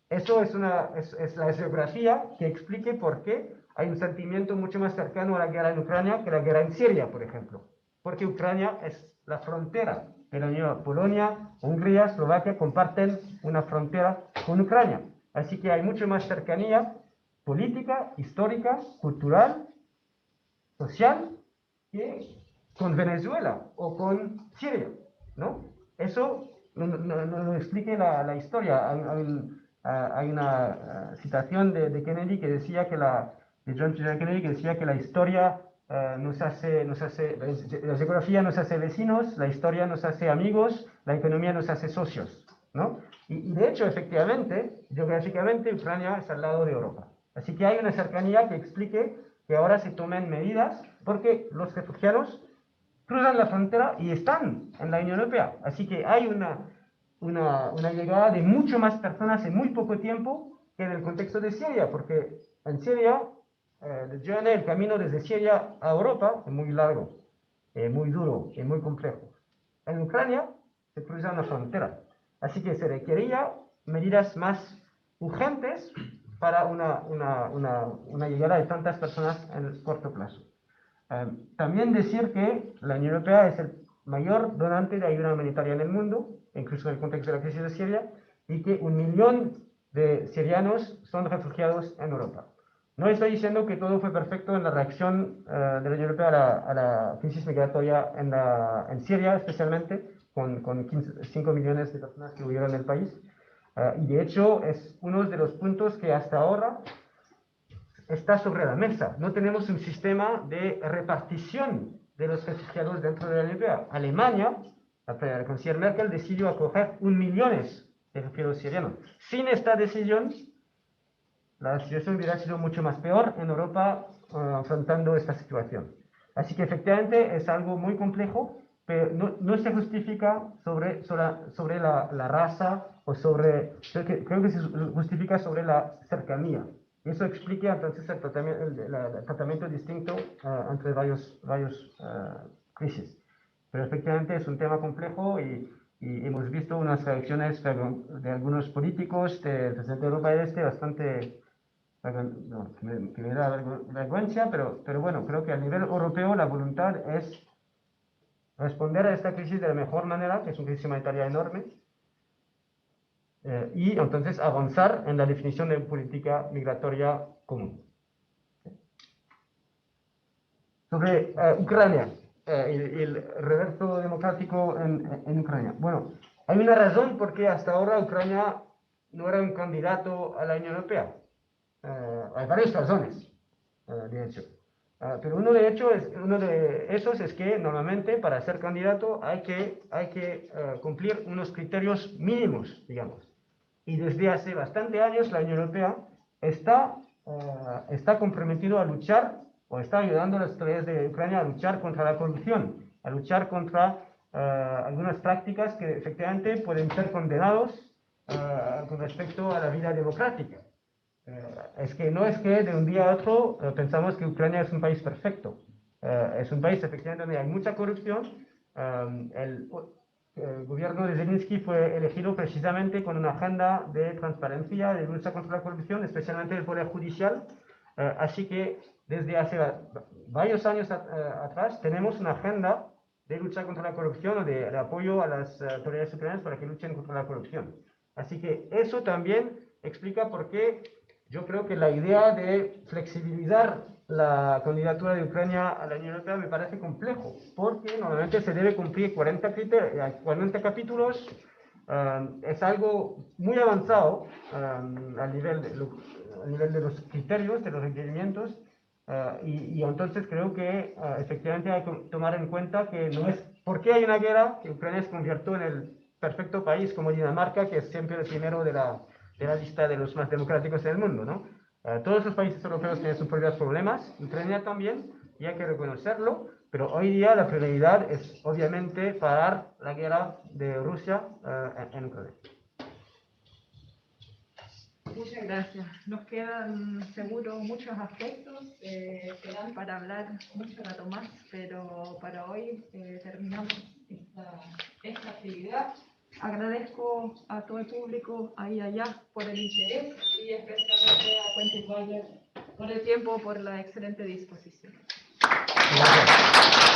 Eso es la geografía que explique por qué hay un sentimiento mucho más cercano a la guerra en Ucrania que la guerra en Siria, por ejemplo. Porque Ucrania es la frontera de la Unión. Polonia, Hungría, Eslovaquia comparten una frontera con Ucrania. Así que hay mucho más cercanía política, histórica, cultural, social, que con Venezuela o con Siria, ¿no? Eso no explique la historia. Hay una citación de Kennedy que decía que de John F. Kennedy que decía que la historia la geografía nos hace vecinos, la historia nos hace amigos, la economía nos hace socios, ¿no? Y de hecho, efectivamente, geográficamente, Ucrania es al lado de Europa. Así que hay una cercanía que explique que ahora se tomen medidas porque los refugiados cruzan la frontera y están en la Unión Europea. Así que hay una llegada de mucho más personas en muy poco tiempo que en el contexto de Siria, porque en Siria, el camino desde Siria a Europa es muy largo, muy duro y muy complejo. En Ucrania se cruza una frontera, así que se requería medidas más urgentes para una llegada de tantas personas en el corto plazo. También decir que la Unión Europea es el mayor donante de ayuda humanitaria en el mundo, incluso en el contexto de la crisis de Siria, y que 1 millón de sirianos son refugiados en Europa. No estoy diciendo que todo fue perfecto en la reacción de la Unión Europea a la crisis migratoria en Siria, especialmente, con 5 millones de personas que huyeron del país. Y de hecho es uno de los puntos que hasta ahora está sobre la mesa. No tenemos un sistema de repartición de los refugiados dentro de la Unión Europea. Alemania, la canciller Merkel, decidió acoger 1 millón de refugiados sirianos. Sin esta decisión, la situación hubiera sido mucho más peor en Europa afrontando esta situación. Así que efectivamente es algo muy complejo, pero no se justifica sobre la raza o creo que se justifica sobre la cercanía. Eso explica entonces el tratamiento distinto entre varios crisis. Pero efectivamente es un tema complejo y hemos visto unas reacciones de algunos políticos del presidente de Europa del Este bastante, que me da vergüenza, pero bueno, creo que a nivel europeo la voluntad es responder a esta crisis de la mejor manera, que es una crisis humanitaria enorme, y entonces avanzar en la definición de política migratoria común. Sobre Ucrania, el reverso democrático en Ucrania. Bueno, hay una razón por qué hasta ahora Ucrania no era un candidato a la Unión Europea. Hay varias razones, de hecho. Pero uno de esos es que normalmente para ser candidato hay que cumplir unos criterios mínimos, digamos. Y desde hace bastante años la Unión Europea está comprometido a luchar, o está ayudando a las autoridades de Ucrania a luchar contra la corrupción, a luchar contra algunas prácticas que efectivamente pueden ser condenados con respecto a la vida democrática. Es que de un día a otro pensamos que Ucrania es un país perfecto. Es un país efectivamente donde hay mucha corrupción. El gobierno de Zelensky fue elegido precisamente con una agenda de transparencia, de lucha contra la corrupción, especialmente del Poder Judicial. Así que desde hace varios años atrás tenemos una agenda de lucha contra la corrupción o de apoyo a las autoridades ucranianas para que luchen contra la corrupción. Así que eso también explica por qué yo creo que la idea de flexibilizar la candidatura de Ucrania a la Unión Europea me parece complejo, porque normalmente se debe cumplir 40 capítulos, es algo muy avanzado a nivel de los criterios, de los requerimientos, y entonces creo que efectivamente hay que tomar en cuenta que no es porque hay una guerra que Ucrania se convirtió en el perfecto país como Dinamarca, que es siempre el primero de la lista de los más democráticos en el mundo, ¿no? Todos los países europeos tienen sus propios problemas, Ucrania también, y hay que reconocerlo, pero hoy día la prioridad es obviamente parar la guerra de Rusia en Ucrania. Muchas gracias. Nos quedan seguro muchos aspectos que dan para hablar mucho rato más, pero para hoy terminamos esta actividad. Agradezco a todo el público ahí y allá por el interés y especialmente a Quentin Weiler por el tiempo, por la excelente disposición. Gracias.